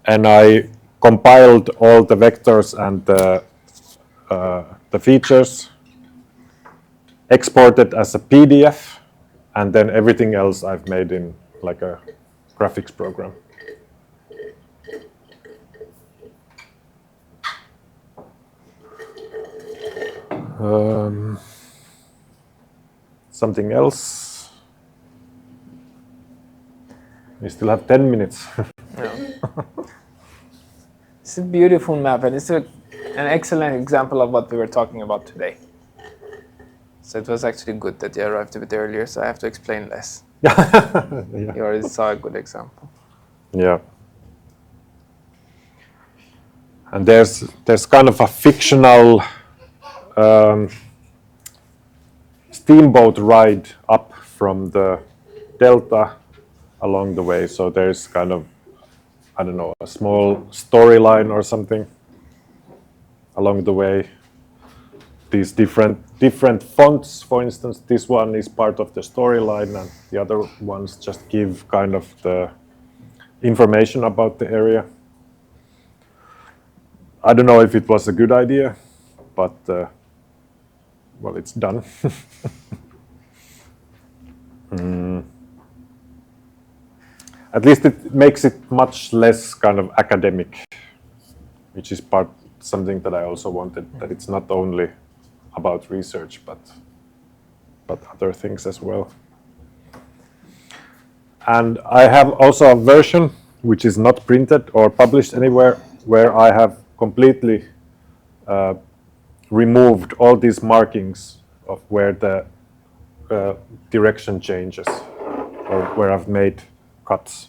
and I compiled all the vectors and the features, exported as a PDF, and then everything else I've made in like a graphics program. Something else? We still have 10 minutes. It's a beautiful map, and it's an excellent example of what we were talking about today. So it was actually good that you arrived a bit earlier, so I have to explain less. Yeah. You already saw a good example. Yeah. And there's kind of a fictional steamboat ride up from the delta along the way. So there's kind of, I don't know, a small storyline or something along the way. These different fonts, for instance, this one is part of the storyline, and the other ones just give kind of the information about the area. I don't know if it was a good idea, but well, it's done. At least it makes it much less kind of academic, which is something that I also wanted, that it's not only about research, but other things as well. And I have also a version which is not printed or published anywhere, where I have completely removed all these markings of where the direction changes, or where I've made cuts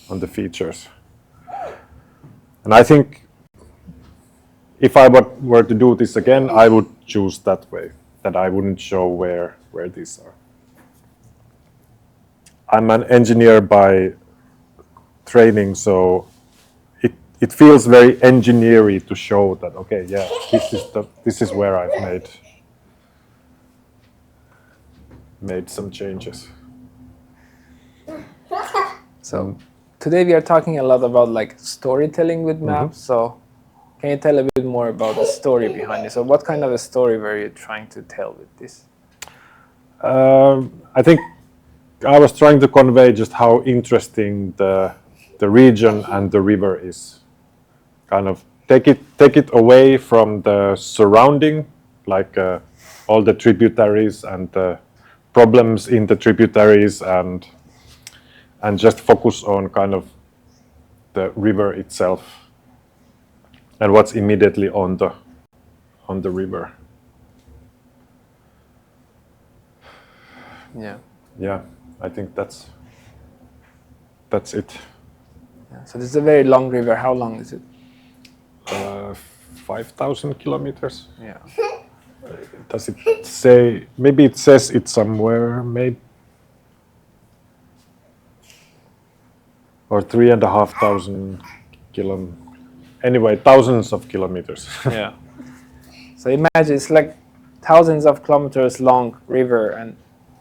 on the features. And I think if I were to do this again, I would choose that way, that I wouldn't show where these are. I'm an engineer by training, so it feels very engineery to show that, okay, yeah, this is where I've made some changes. So today we are talking a lot about like storytelling with maps. So can you tell a bit more about the story behind it? So what kind of a story were you trying to tell with this? I think I was trying to convey just how interesting the region and the river is. Kind of take it away from the surrounding, like all the tributaries and the problems in the tributaries, and just focus on kind of the river itself and what's immediately on the river. Yeah, I think that's it. Yeah. So this is a very long river. How long is it? 5,000 kilometers. Yeah. Does it say? Maybe it says it somewhere. Maybe, or 3,500 kilometers. Anyway, thousands of kilometers. Yeah. So imagine it's like thousands of kilometers long river, and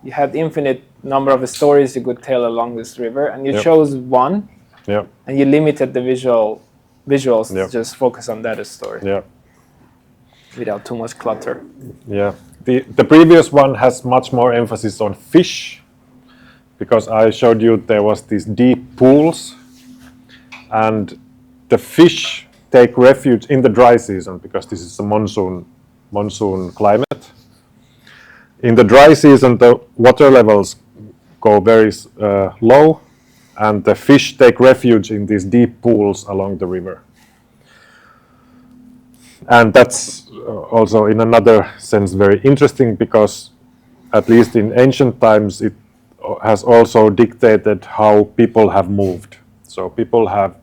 you had infinite number of stories you could tell along this river, and you chose one, and you limited the visuals to just focus on that story. Yeah. Without too much clutter. Yeah. The previous one has much more emphasis on fish, because I showed you there was these deep pools, and the fish take refuge in the dry season, because this is a monsoon climate. In the dry season, the water levels go very low, and the fish take refuge in these deep pools along the river. And that's also, in another sense, very interesting, because at least in ancient times, it has also dictated how people have moved. So people have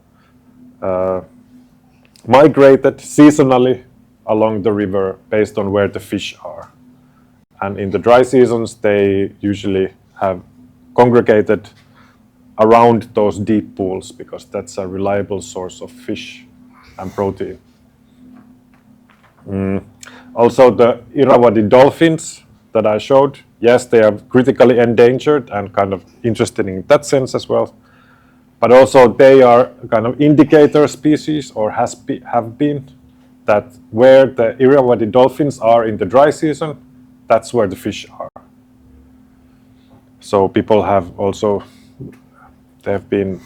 migrated seasonally along the river based on where the fish are. And in the dry seasons, they usually have congregated around those deep pools, because that's a reliable source of fish and protein. Also, the Irrawaddy dolphins that I showed, yes, they are critically endangered and kind of interesting in that sense as well. But also they are kind of indicator species, or have been, that where the Irrawaddy dolphins are in the dry season, that's where the fish are. So people have also, they have been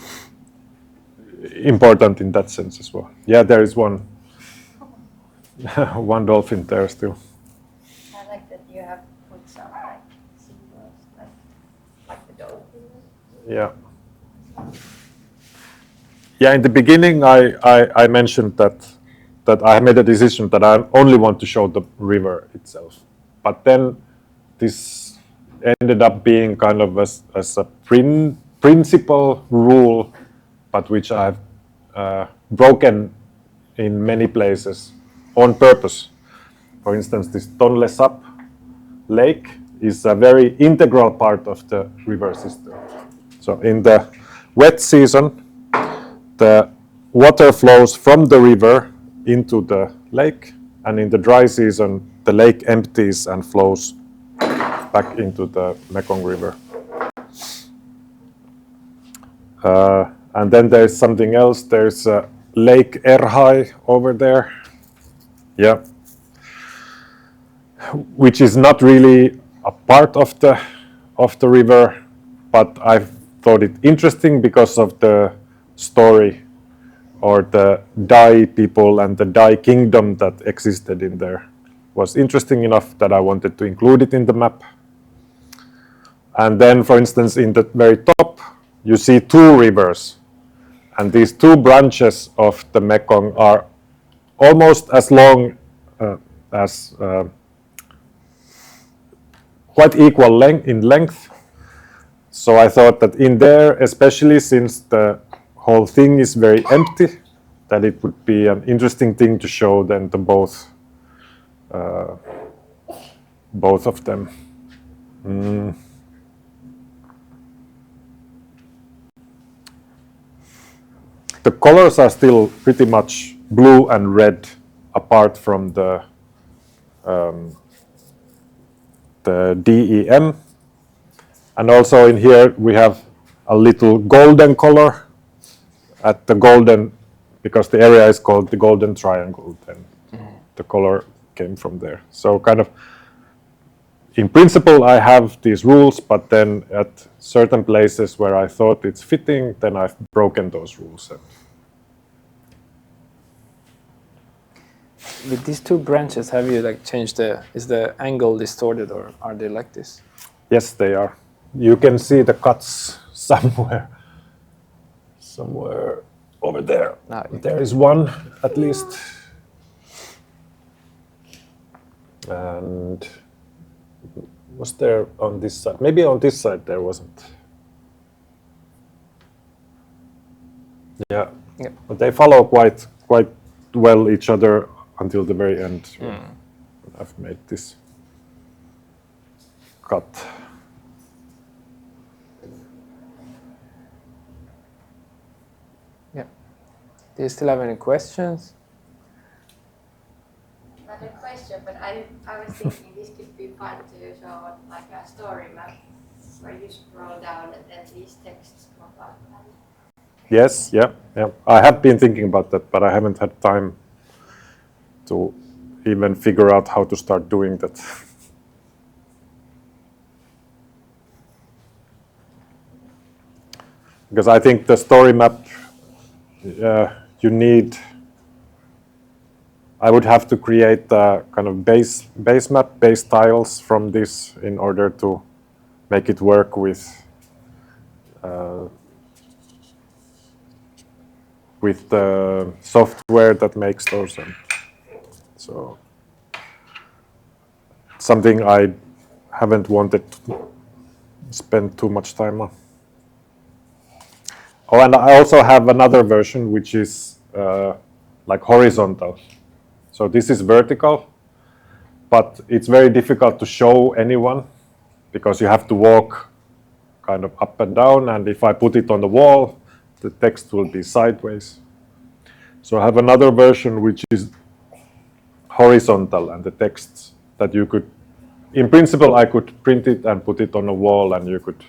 important in that sense as well. Yeah, there is one dolphin there still. I like that you have put some like symbols, like the dolphin. Yeah. Yeah, in the beginning I mentioned that I made a decision that I only want to show the river itself. But then this ended up being kind of as a principal rule, but which I've broken in many places on purpose. For instance, this Tonle Sap lake is a very integral part of the river system. So in the wet season, the water flows from the river into the lake, and in the dry season, the lake empties and flows back into the Mekong River. And then there's something else. There's Lake Erhai over there. Yeah. Which is not really a part of the river, but I thought it interesting because of the story or the Dai people and the Dai kingdom that existed in there. Was interesting enough that I wanted to include it in the map. And then, for instance, in the very top, you see two rivers. And these two branches of the Mekong are almost as long as quite equal in length. So I thought that in there, especially since the whole thing is very empty, that it would be an interesting thing to show then the both of them. The colors are still pretty much blue and red, apart from the DEM. And also in here we have a little golden color at the golden, because the area is called the Golden Triangle, then the color came from there. So kind of, in principle, I have these rules, but then at certain places where I thought it's fitting, then I've broken those rules. With these two branches, have you like changed is the angle distorted, or are they like this? Yes, they are. You can see the cuts somewhere over there. There is one at least. And was there on this side? Maybe on this side there wasn't. Yeah. But they follow quite well each other until the very end. I've made this cut. Yeah. Do you still have any questions? Not a question, but I was thinking this could be fun to show like a story map where you scroll down and then these texts pop up. Yes, yeah. I have been thinking about that, but I haven't had time to even figure out how to start doing that. Because I think the story map, I would have to create a kind of base map, base tiles from this in order to make it work with the software that makes those. So something I haven't wanted to spend too much time on. Oh, and I also have another version which is like horizontal. So this is vertical, but it's very difficult to show anyone because you have to walk kind of up and down, and if I put it on the wall, the text will be sideways. So I have another version which is horizontal, and the texts that you could, in principle, I could print it and put it on a wall, and you could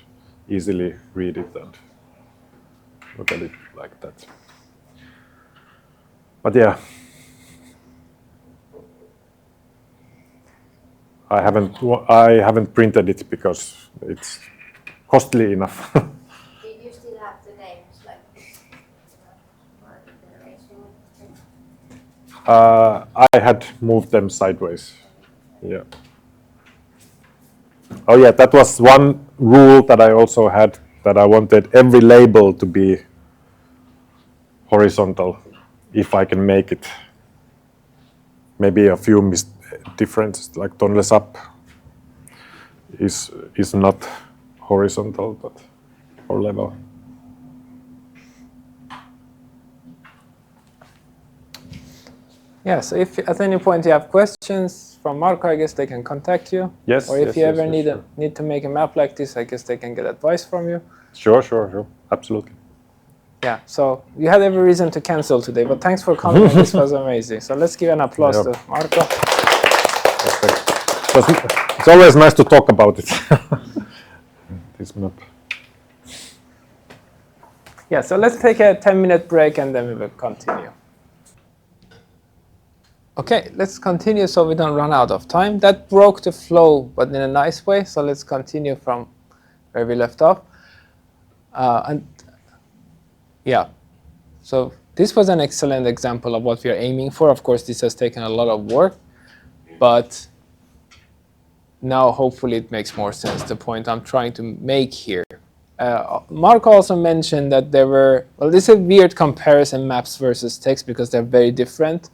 easily read it and look at it like that. But yeah, I haven't printed it because it's costly enough. Did you still have the names like this? Or did they erase them? I had moved them sideways. Yeah. Oh yeah, that was one rule that I also had, that I wanted every label to be horizontal, if I can make it. Maybe a few differences, like Tonle Sap is not horizontal, but or level. Yeah, so if at any point you have questions from Marco, I guess they can contact you. Yes. Or if yes, you yes, ever yes, need sure. need to make a map like this, I guess they can get advice from you. Sure. Absolutely. Yeah, so you had every reason to cancel today, but thanks for coming. This was amazing. So let's give an applause Yeah. to Marco. It's always nice to talk about it. This map. Yeah, so let's take a 10-minute break and then we will continue. Okay, let's continue so we don't run out of time. That broke the flow, but in a nice way. So let's continue from where we left off. And yeah, so this was an excellent example of what we are aiming for. Of course, this has taken a lot of work, but now hopefully it makes more sense, the point I'm trying to make here. Mark also mentioned that there were, well, this is a weird comparison, maps versus text, because they're very different.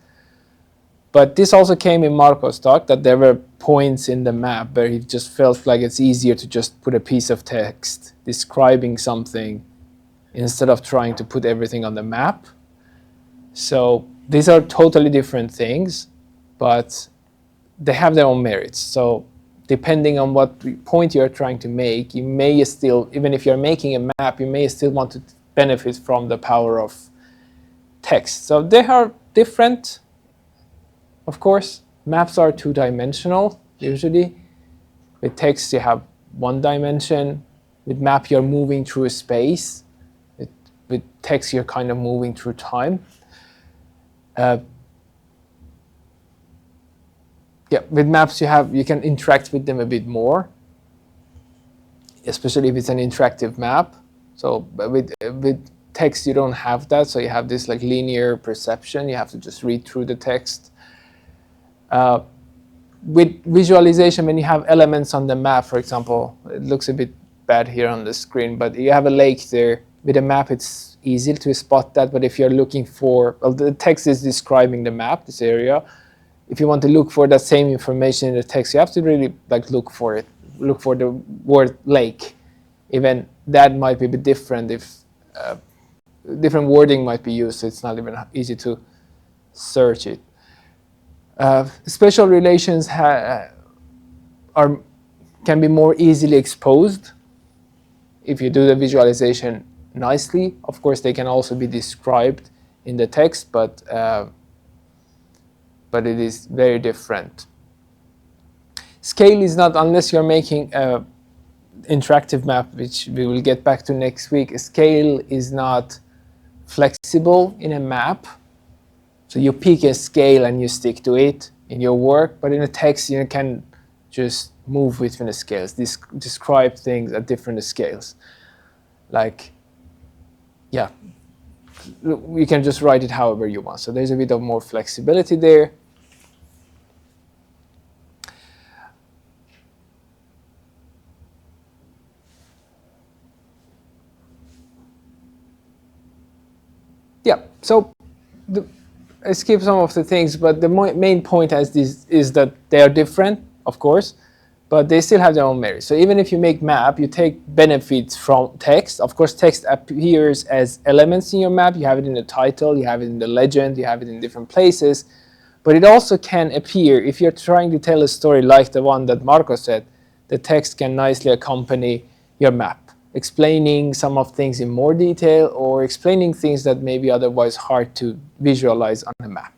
But this also came in Marco's talk, that there were points in the map where he just felt like it's easier to just put a piece of text describing something instead of trying to put everything on the map. So these are totally different things, but they have their own merits. So depending on what point you're trying to make, you may still, even if you're making a map, you may still want to benefit from the power of text. So they are different. Of course, maps are two-dimensional usually. With text, you have one dimension. With map, you're moving through a space. With text, you're kind of moving through time. Yeah, with maps, you can interact with them a bit more, especially if it's an interactive map. So with text, you don't have that. So you have this like linear perception. You have to just read through the text. With visualization, when you have elements on the map, for example, it looks a bit bad here on the screen, but you have a lake there. With a map, it's easy to spot that. But if you're looking for, well, the text is describing the map, this area. If you want to look for that same information in the text, you have to really like look for it. Look for the word lake. Even that might be a bit different if different wording might be used. So it's not even easy to search it. Spatial relations can be more easily exposed if you do the visualization nicely. Of course, they can also be described in the text, but it is very different. Scale is not, unless you're making an interactive map, which we will get back to next week, scale is not flexible in a map. So you pick a scale and you stick to it in your work, but in a text you can just move between the scales, describe things at different scales. Like, yeah, you can just write it however you want. So there's a bit of more flexibility there. Yeah, so I skip some of the things, but the main point is that they are different, of course, but they still have their own merits. So even if you make map, you take benefits from text. Of course, text appears as elements in your map. You have it in the title, you have it in the legend, you have it in different places. But it also can appear, if you're trying to tell a story like the one that Marco said, the text can nicely accompany your map, explaining some of things in more detail or explaining things that may be otherwise hard to visualize on a map.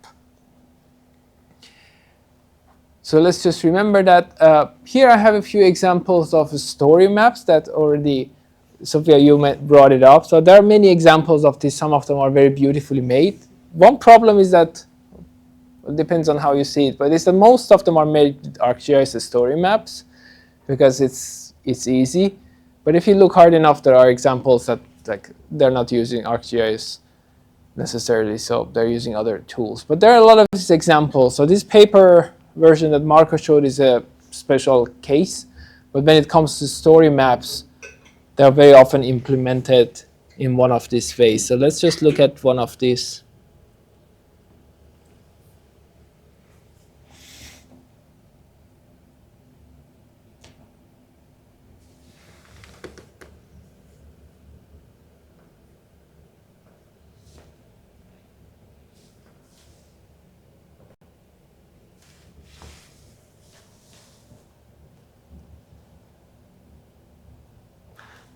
So let's just remember that. Here I have a few examples of story maps that already, Sophia, you brought it up. So there are many examples of this. Some of them are very beautifully made. One problem is that, it depends on how you see it, but it's that most of them are made with ArcGIS as story maps because it's easy. But if you look hard enough, there are examples that they're not using ArcGIS necessarily, so they're using other tools. But there are a lot of these examples. So this paper version that Marco showed is a special case. But when it comes to story maps, they're very often implemented in one of these ways. So let's just look at one of these.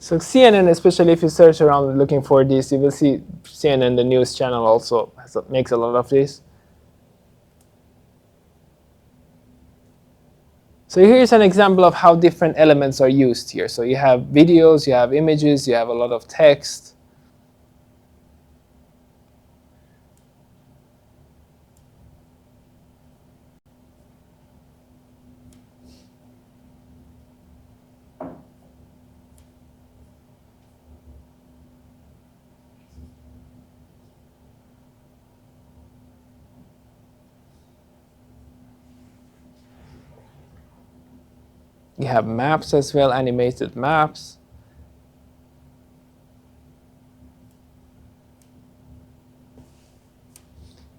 So CNN, especially if you search around looking for this, you will see CNN, the news channel, also makes a lot of this. So here's an example of how different elements are used here. So you have videos, you have images, you have a lot of text. You have maps as well, animated maps.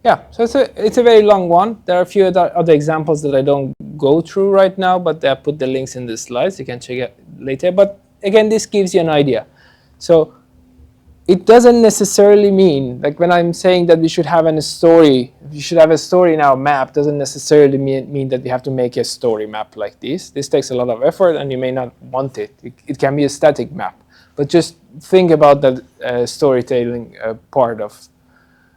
Yeah, so it's a very long one. There are a few other examples that I don't go through right now, but I put the links in the slides. You can check it later. But again, this gives you an idea. So it doesn't necessarily mean, like when I'm saying that we should have a story, we should have a story in our map, doesn't necessarily mean that we have to make a story map like this. This takes a lot of effort and you may not want it. It can be a static map. But just think about that storytelling part of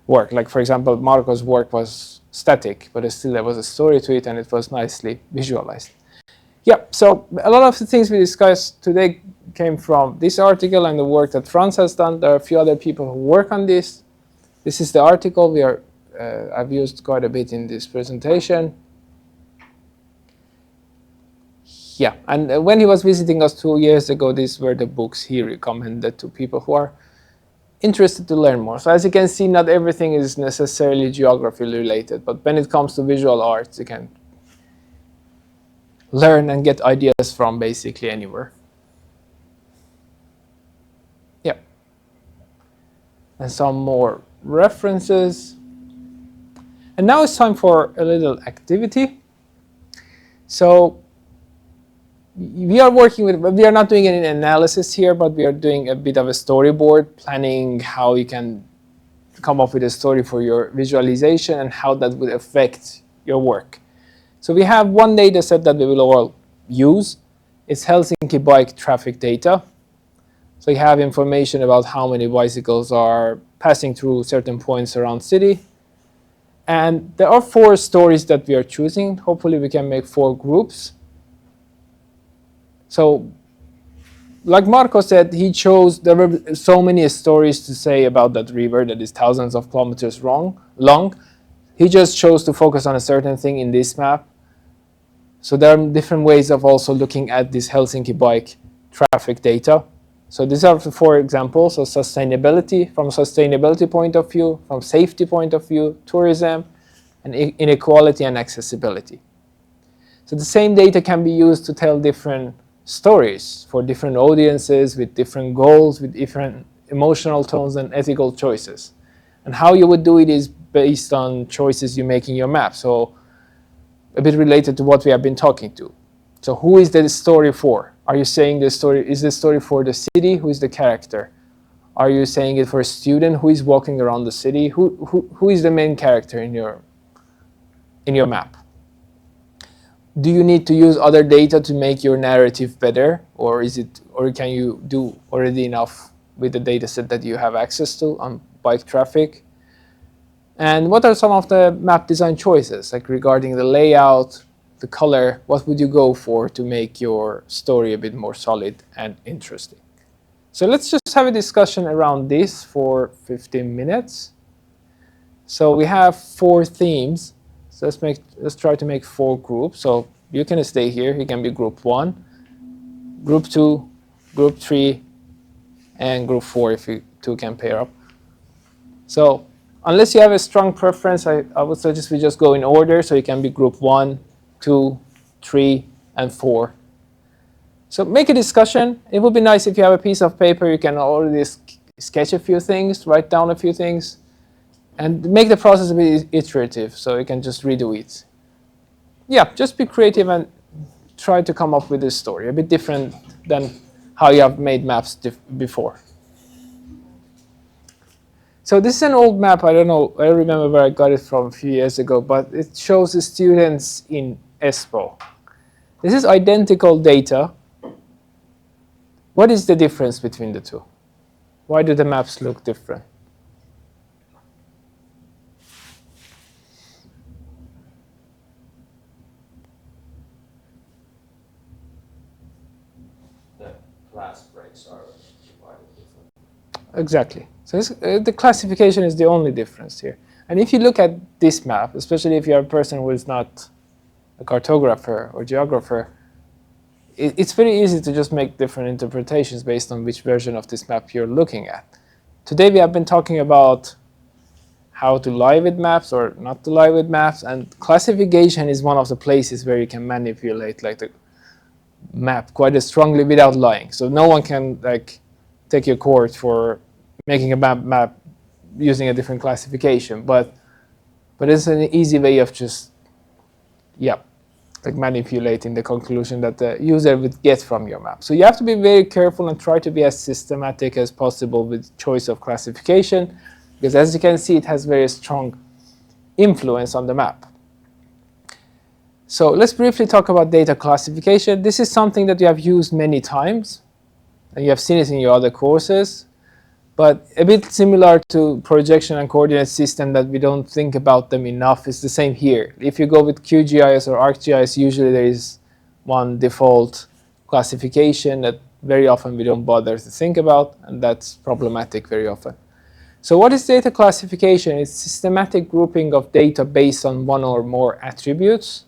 work. Like for example, Marco's work was static, but still there was a story to it and it was nicely visualized. Yeah, so a lot of the things we discussed today came from this article and the work that Franz has done. There are a few other people who work on this. This is the article I've used quite a bit in this presentation. Yeah, and when he was visiting us 2 years ago, these were the books he recommended to people who are interested to learn more. So as you can see, not everything is necessarily geography related, but when it comes to visual arts, you can learn and get ideas from basically anywhere. Yeah. And some more references. And now it's time for a little activity. So we are not doing any analysis here, but we are doing a bit of a storyboard, planning how you can come up with a story for your visualization and how that would affect your work. So we have one data set that we will all use. It's Helsinki bike traffic data. So you have information about how many bicycles are passing through certain points around city. And there are 4 stories that we are choosing. Hopefully we can make 4 groups. So like Marco said, he chose, there were so many stories to say about that river that is thousands of kilometers long. He just chose to focus on a certain thing in this map. So there are different ways of also looking at this Helsinki bike traffic data. So these are the 4 examples. So sustainability, from a sustainability point of view, from safety point of view, tourism, and inequality and accessibility. So the same data can be used to tell different stories for different audiences with different goals, with different emotional tones and ethical choices. And how you would do it is based on choices you make in your map. So a bit related to what we have been talking to. So who is the story for? Are you saying the story, is the story for the city? Who is the character? Are you saying it for a student who is walking around the city? Who is the main character in your map? Do you need to use other data to make your narrative better, or can you do already enough with the data set that you have access to on bike traffic? And what are some of the map design choices, like regarding the layout, the color? What would you go for to make your story a bit more solid and interesting? So let's just have a discussion around this for 15 minutes. So we have 4 themes. So let's try to make 4 groups. So you can stay here. You can be group 1, group 2, group 3, and group 4 if you 2 can pair up. So unless you have a strong preference, I would suggest we just go in order. So you can be group 1, 2, 3, and 4. So make a discussion. It would be nice if you have a piece of paper. You can already sketch a few things, write down a few things. And make the process a bit iterative, so you can just redo it. Yeah, just be creative and try to come up with this story, a bit different than how you have made maps before. So this is an old map. I don't know, I don't remember where I got it from a few years ago, but it shows the students in Espoo. This is identical data What is the difference between the two? Why do the maps look different? The class breaks are divided differently. Exactly. So the classification is the only difference here. And if you look at this map, especially if you're a person who is not a cartographer or geographer, it's very easy to just make different interpretations based on which version of this map you're looking at. Today we have been talking about how to lie with maps or not to lie with maps, and classification is one of the places where you can manipulate like the map quite strongly without lying. So no one can like take your court for making a map using a different classification, but it's an easy way of just like manipulating the conclusion that the user would get from your map. So you have to be very careful and try to be as systematic as possible with choice of classification, because as you can see, it has very strong influence on the map. So let's briefly talk about data classification. This is something that you have used many times, and you have seen it in your other courses, but a bit similar to projection and coordinate system that we don't think about them enough. It's the same here. If you go with QGIS or ArcGIS, usually there is one default classification that very often we don't bother to think about, and that's problematic very often. So what is data classification? It's systematic grouping of data based on one or more attributes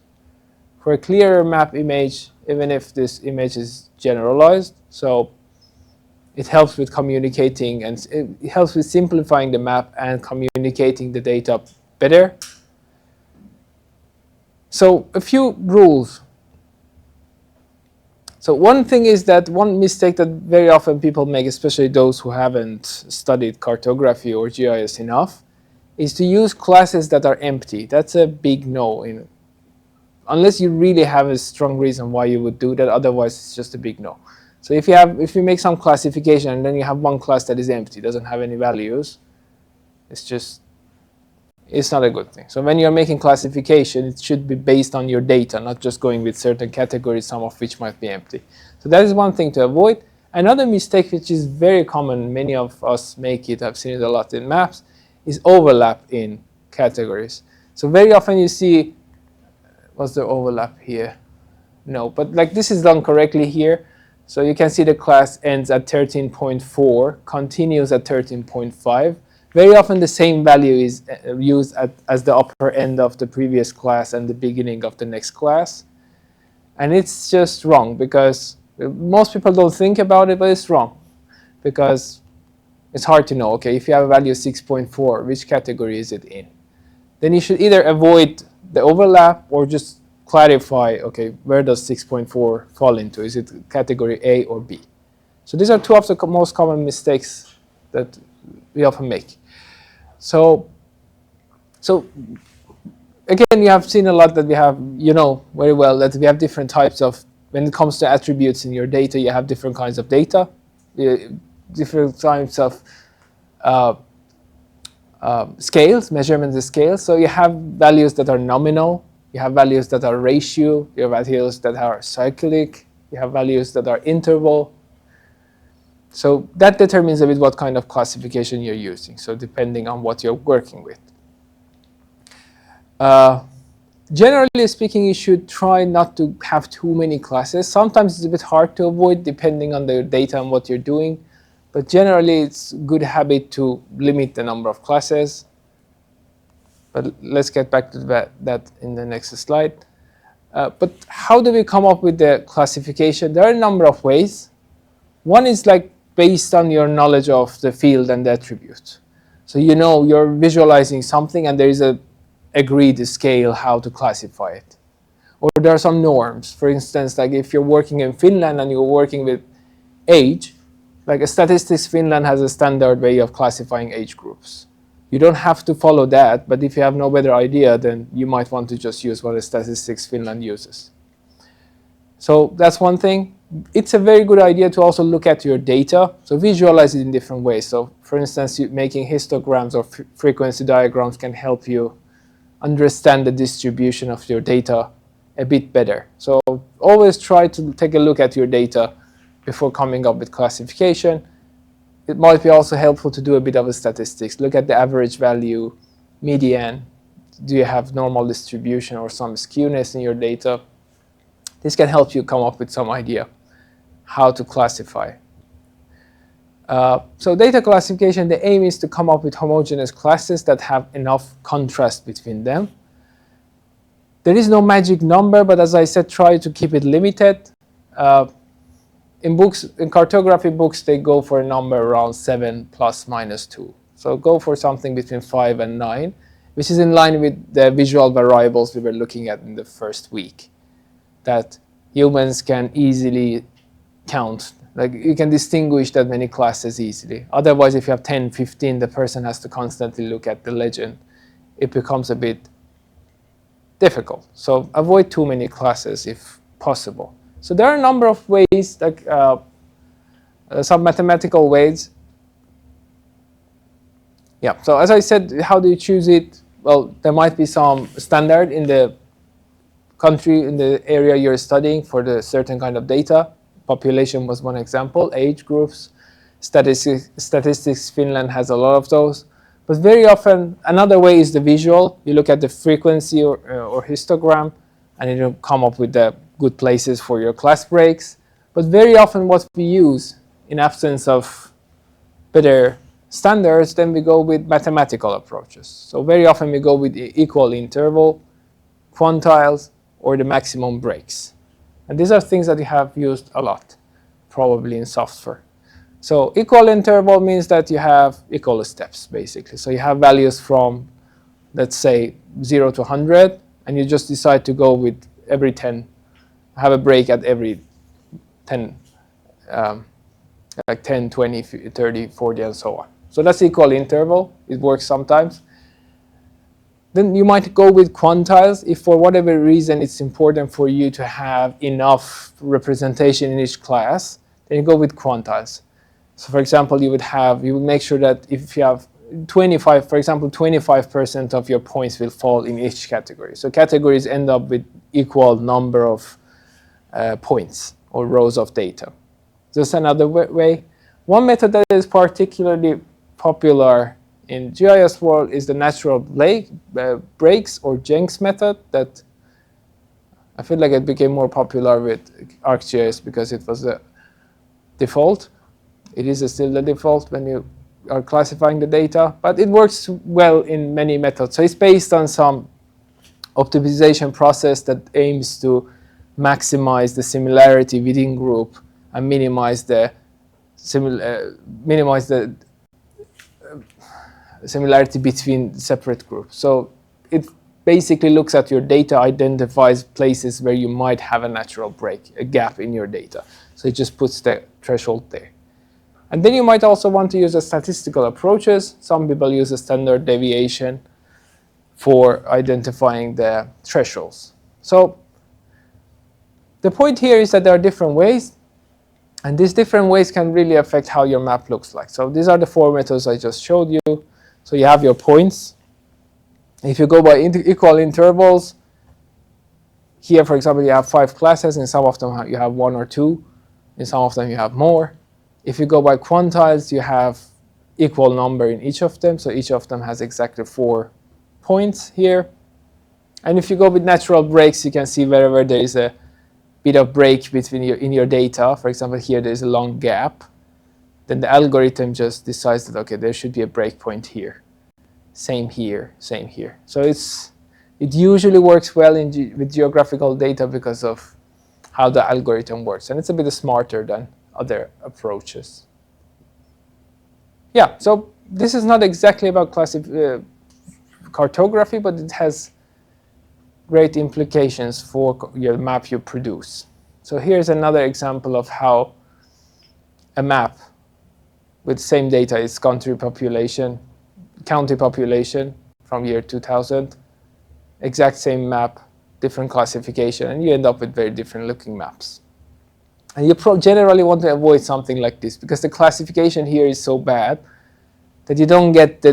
for a clearer map image, even if this image is generalized. So it helps with communicating, and it helps with simplifying the map and communicating the data better. So a few rules. So one thing is that one mistake that very often people make, especially those who haven't studied cartography or GIS enough, is to use classes that are empty. That's a big no. Unless you really have a strong reason why you would do that, otherwise it's just a big no. So if you make some classification and then you have one class that is empty, doesn't have any values, it's not a good thing. So when you're making classification, it should be based on your data, not just going with certain categories, some of which might be empty. So that is one thing to avoid. Another mistake, which is very common, many of us make it, I've seen it a lot in maps, is overlap in categories. So very often you see, what's the overlap here? No, but like this is done correctly here. So you can see the class ends at 13.4, continues at 13.5. Very often the same value is used as the upper end of the previous class and the beginning of the next class. And it's just wrong, because most people don't think about it, but it's wrong. Because it's hard to know, okay, if you have a value of 6.4, which category is it in? Then you should either avoid the overlap or just clarify, okay, where does 6.4 fall into? Is it category A or B? So these are two of the most common mistakes that we often make. So again, you have seen a lot that we have, you know very well that we have different types of, when it comes to attributes in your data, you have different kinds of data, different types of scales, measurements and scales. So you have values that are nominal, you have values that are ratio, you have values that are cyclic, you have values that are interval. So that determines a bit what kind of classification you're using, so depending on what you're working with. Generally speaking, you should try not to have too many classes. Sometimes it's a bit hard to avoid depending on the data and what you're doing, but generally it's a good habit to limit the number of classes. But let's get back to that in the next slide. But how do we come up with the classification? There are a number of ways. One is like based on your knowledge of the field and the attribute. So you know you're visualizing something and there is a agreed scale how to classify it. Or there are some norms. For instance, like if you're working in Finland and you're working with age, like Statistics Finland has a standard way of classifying age groups. You don't have to follow that, but if you have no better idea, then you might want to just use what Statistics Finland uses. So that's one thing. It's a very good idea to also look at your data, so visualize it in different ways. So for instance, making histograms or frequency diagrams can help you understand the distribution of your data a bit better. So always try to take a look at your data before coming up with classification. It might be also helpful to do a bit of a statistics. Look at the average value, median. Do you have normal distribution or some skewness in your data? This can help you come up with some idea how to classify. So data classification, the aim is to come up with homogeneous classes that have enough contrast between them. There is no magic number, but as I said, try to keep it limited. In cartography books, they go for a number around 7 plus minus 2. So go for something between 5 and 9, which is in line with the visual variables we were looking at in the first week, that humans can easily count. Like you can distinguish that many classes easily. Otherwise, if you have 10, 15, the person has to constantly look at the legend. It becomes a bit difficult. So avoid too many classes if possible. So there are a number of ways, like some mathematical ways. Yeah, so as I said, how do you choose it? Well, there might be some standard in the country, in the area you're studying for the certain kind of data. Population was one example, age groups, statistics, Finland has a lot of those. But very often, another way is the visual. You look at the frequency or histogram, and it'll come up with the good places for your class breaks. But very often what we use, in absence of better standards, then we go with mathematical approaches. So very often we go with the equal interval, quantiles, or the maximum breaks. And these are things that we have used a lot, probably in software. So equal interval means that you have equal steps, basically. So you have values from, let's say, 0 to 100, and you just decide to go with every 10, have a break at every 10, like 10, 20, 30, 40, and so on. So that's equal interval. It works sometimes. Then you might go with quantiles if for whatever reason it's important for you to have enough representation in each class. Then you go with quantiles. So for example, you would make sure that if you have 25, for example, 25% of your points will fall in each category. So categories end up with equal number of points or rows of data. Just another way. One method that is particularly popular in GIS world is the natural breaks or Jenks method that I feel like it became more popular with ArcGIS because it was the default. It is still the default when you are classifying the data, but it works well in many methods. So it's based on some optimization process that aims to maximize the similarity within group and minimize the similarity between separate groups. So it basically looks at your data, identifies places where you might have a natural break, a gap in your data. So it just puts the threshold there. And then you might also want to use a statistical approaches. Some people use a standard deviation for identifying the thresholds. So the point here is that there are different ways, and these different ways can really affect how your map looks like. So these are the 4 methods I just showed you. So you have your points. If you go by equal intervals, here, for example, you have 5 classes. In some of them, you have 1 or 2. In some of them, you have more. If you go by quantiles, you have equal number in each of them. So each of them has exactly 4 points here. And if you go with natural breaks, you can see wherever there is a bit of break between in your data. For example, here there is a long gap. Then the algorithm just decides that, okay, there should be a breakpoint here. Same here, same here. So it usually works well with geographical data because of how the algorithm works. And it's a bit smarter than other approaches. Yeah, so this is not exactly about cartography, but it has great implications for your map you produce. So here's another example of how a map with same data is county population from year 2000, exact same map, different classification, and you end up with very different looking maps. And you generally want to avoid something like this because the classification here is so bad that you don't get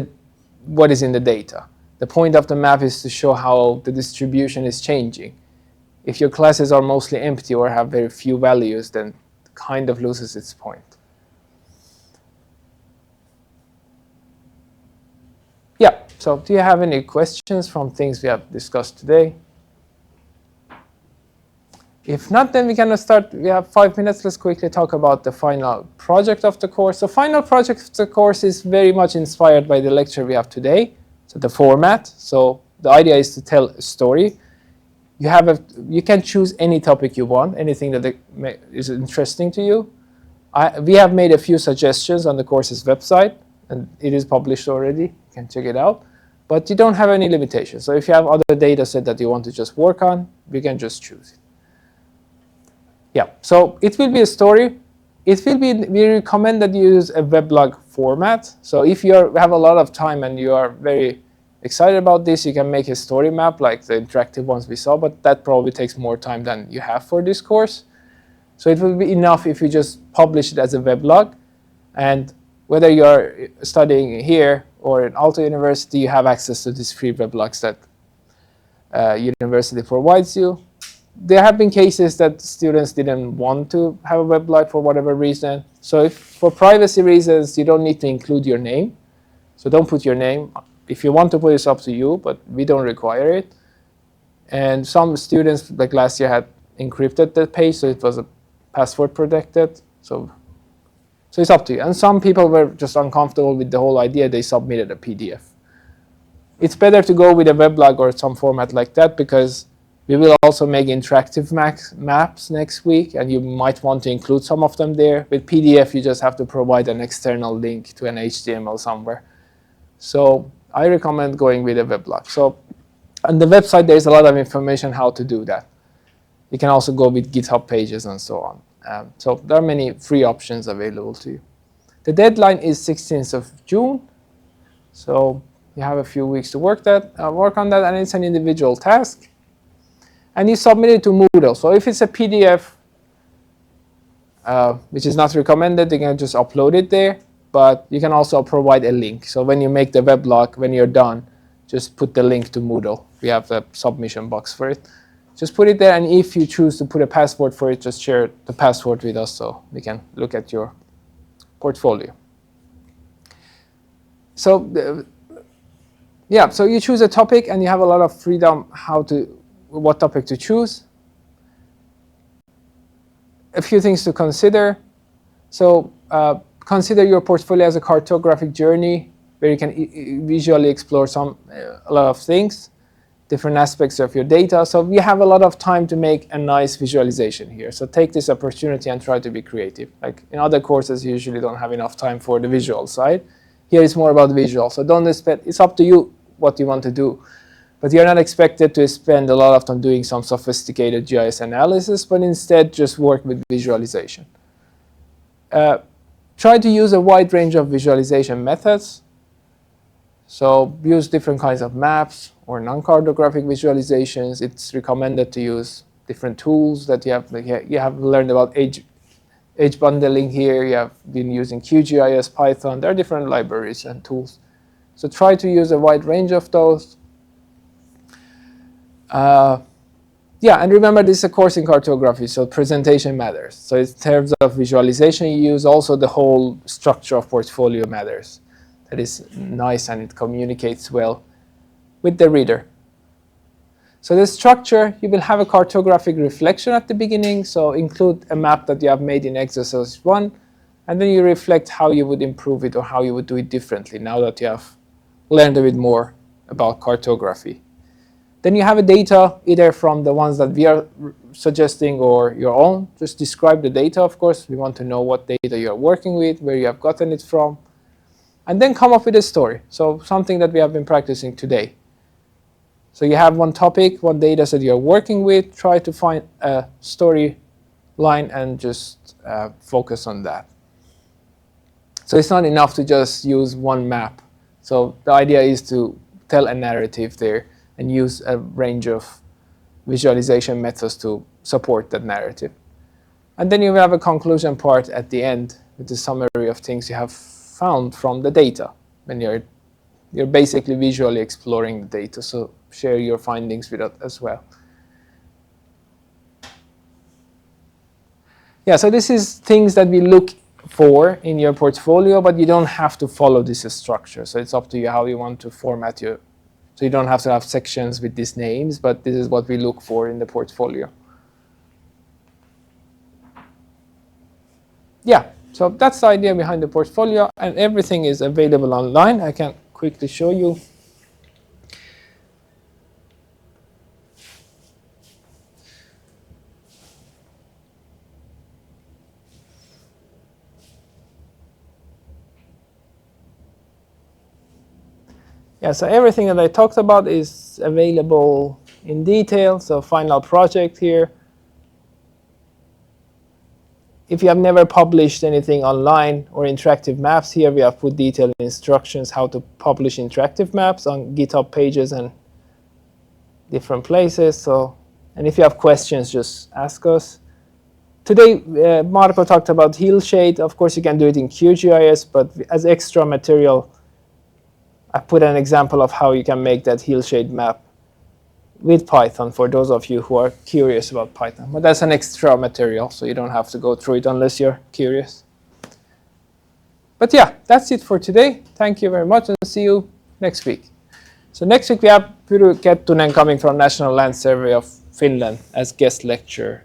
what is in the data. The point of the map is to show how the distribution is changing. If your classes are mostly empty or have very few values, then kind of loses its point. Yeah, so do you have any questions from things we have discussed today? If not, then we can start. We have 5 minutes. Let's quickly talk about the final project of the course. The final project of the course is very much inspired by the lecture we have today, so the format. So the idea is to tell a story. You can choose any topic you want, anything that is interesting to you. We have made a few suggestions on the course's website, and it is published already. You can check it out. But you don't have any limitations. So if you have other data set that you want to just work on, we can just choose it. Yeah, so it will be a story. We recommend that you use a weblog format. So if you have a lot of time and you are very excited about this, you can make a story map like the interactive ones we saw, but that probably takes more time than you have for this course. So it will be enough if you just publish it as a weblog. And whether you're studying here or in Aalto University, you have access to these free weblogs that university provides you. There have been cases that students didn't want to have a weblog for whatever reason. So if for privacy reasons, you don't need to include your name. So don't put your name. If you want to put it, it's up to you, but we don't require it. And some students, like last year, had encrypted the page, so it was a password protected. So it's up to you. And some people were just uncomfortable with the whole idea. They submitted a PDF. It's better to go with a weblog or some format like that, because we will also make interactive maps next week, and you might want to include some of them there. With PDF, you just have to provide an external link to an HTML somewhere. So I recommend going with a weblog. So on the website, there's a lot of information how to do that. You can also go with GitHub pages and so on. So there are many free options available to you. The deadline is 16th of June. So you have a few weeks to work on that, and it's an individual task. And you submit it to Moodle. So if it's a PDF, which is not recommended, you can just upload it there. But you can also provide a link. So when you make the weblog, when you're done, just put the link to Moodle. We have a submission box for it. Just put it there, and if you choose to put a password for it, just share the password with us so we can look at your portfolio. So so you choose a topic, and you have a lot of freedom what topic to choose. A few things to consider. So consider your portfolio as a cartographic journey where you can visually explore a lot of things, different aspects of your data. So we have a lot of time to make a nice visualization here. So take this opportunity and try to be creative. Like in other courses, you usually don't have enough time for the visual side. Here it's more about visual. So don't expect, it's up to you what you want to do. But you're not expected to spend a lot of time doing some sophisticated GIS analysis, but instead just work with visualization. Try to use a wide range of visualization methods. So use different kinds of maps or non-cartographic visualizations. It's recommended to use different tools that you have learned about edge bundling here. You have been using QGIS, Python. There are different libraries and tools. So try to use a wide range of those. And remember, this is a course in cartography, so presentation matters. So in terms of visualization, you use also the whole structure of portfolio matters. That is nice, and it communicates well with the reader. So the structure, you will have a cartographic reflection at the beginning. So include a map that you have made in exercise 1, and then you reflect how you would improve it or how you would do it differently now that you have learned a bit more about cartography. Then you have a data either from the ones that we are suggesting or your own. Just describe the data, of course. We want to know what data you're working with, where you have gotten it from. And then come up with a story. So something that we have been practicing today. So you have one topic, one data set you're working with. Try to find a story line and just focus on that. So it's not enough to just use one map. So the idea is to tell a narrative there and use a range of visualization methods to support that narrative. And then you have a conclusion part at the end with the summary of things you have found from the data. When you're basically visually exploring the data, so share your findings with us as well. Yeah, so this is things that we look for in your portfolio, but you don't have to follow this structure. So it's up to you how you want to format your. So you don't have to have sections with these names, but this is what we look for in the portfolio. Yeah, so that's the idea behind the portfolio, and everything is available online. I can quickly show you. Yeah, so everything that I talked about is available in detail. So final project here. If you have never published anything online or interactive maps, here we have put detailed instructions how to publish interactive maps on GitHub pages and different places. So, and if you have questions, just ask us. Today, Marco talked about Hillshade. Of course, you can do it in QGIS, but as extra material, I put an example of how you can make that Hillshade map with Python for those of you who are curious about Python. But that's an extra material, so you don't have to go through it unless you're curious. But yeah, that's it for today. Thank you very much, and see you next week. So next week we have Pyry Kettunen coming from National Land Survey of Finland as guest lecturer.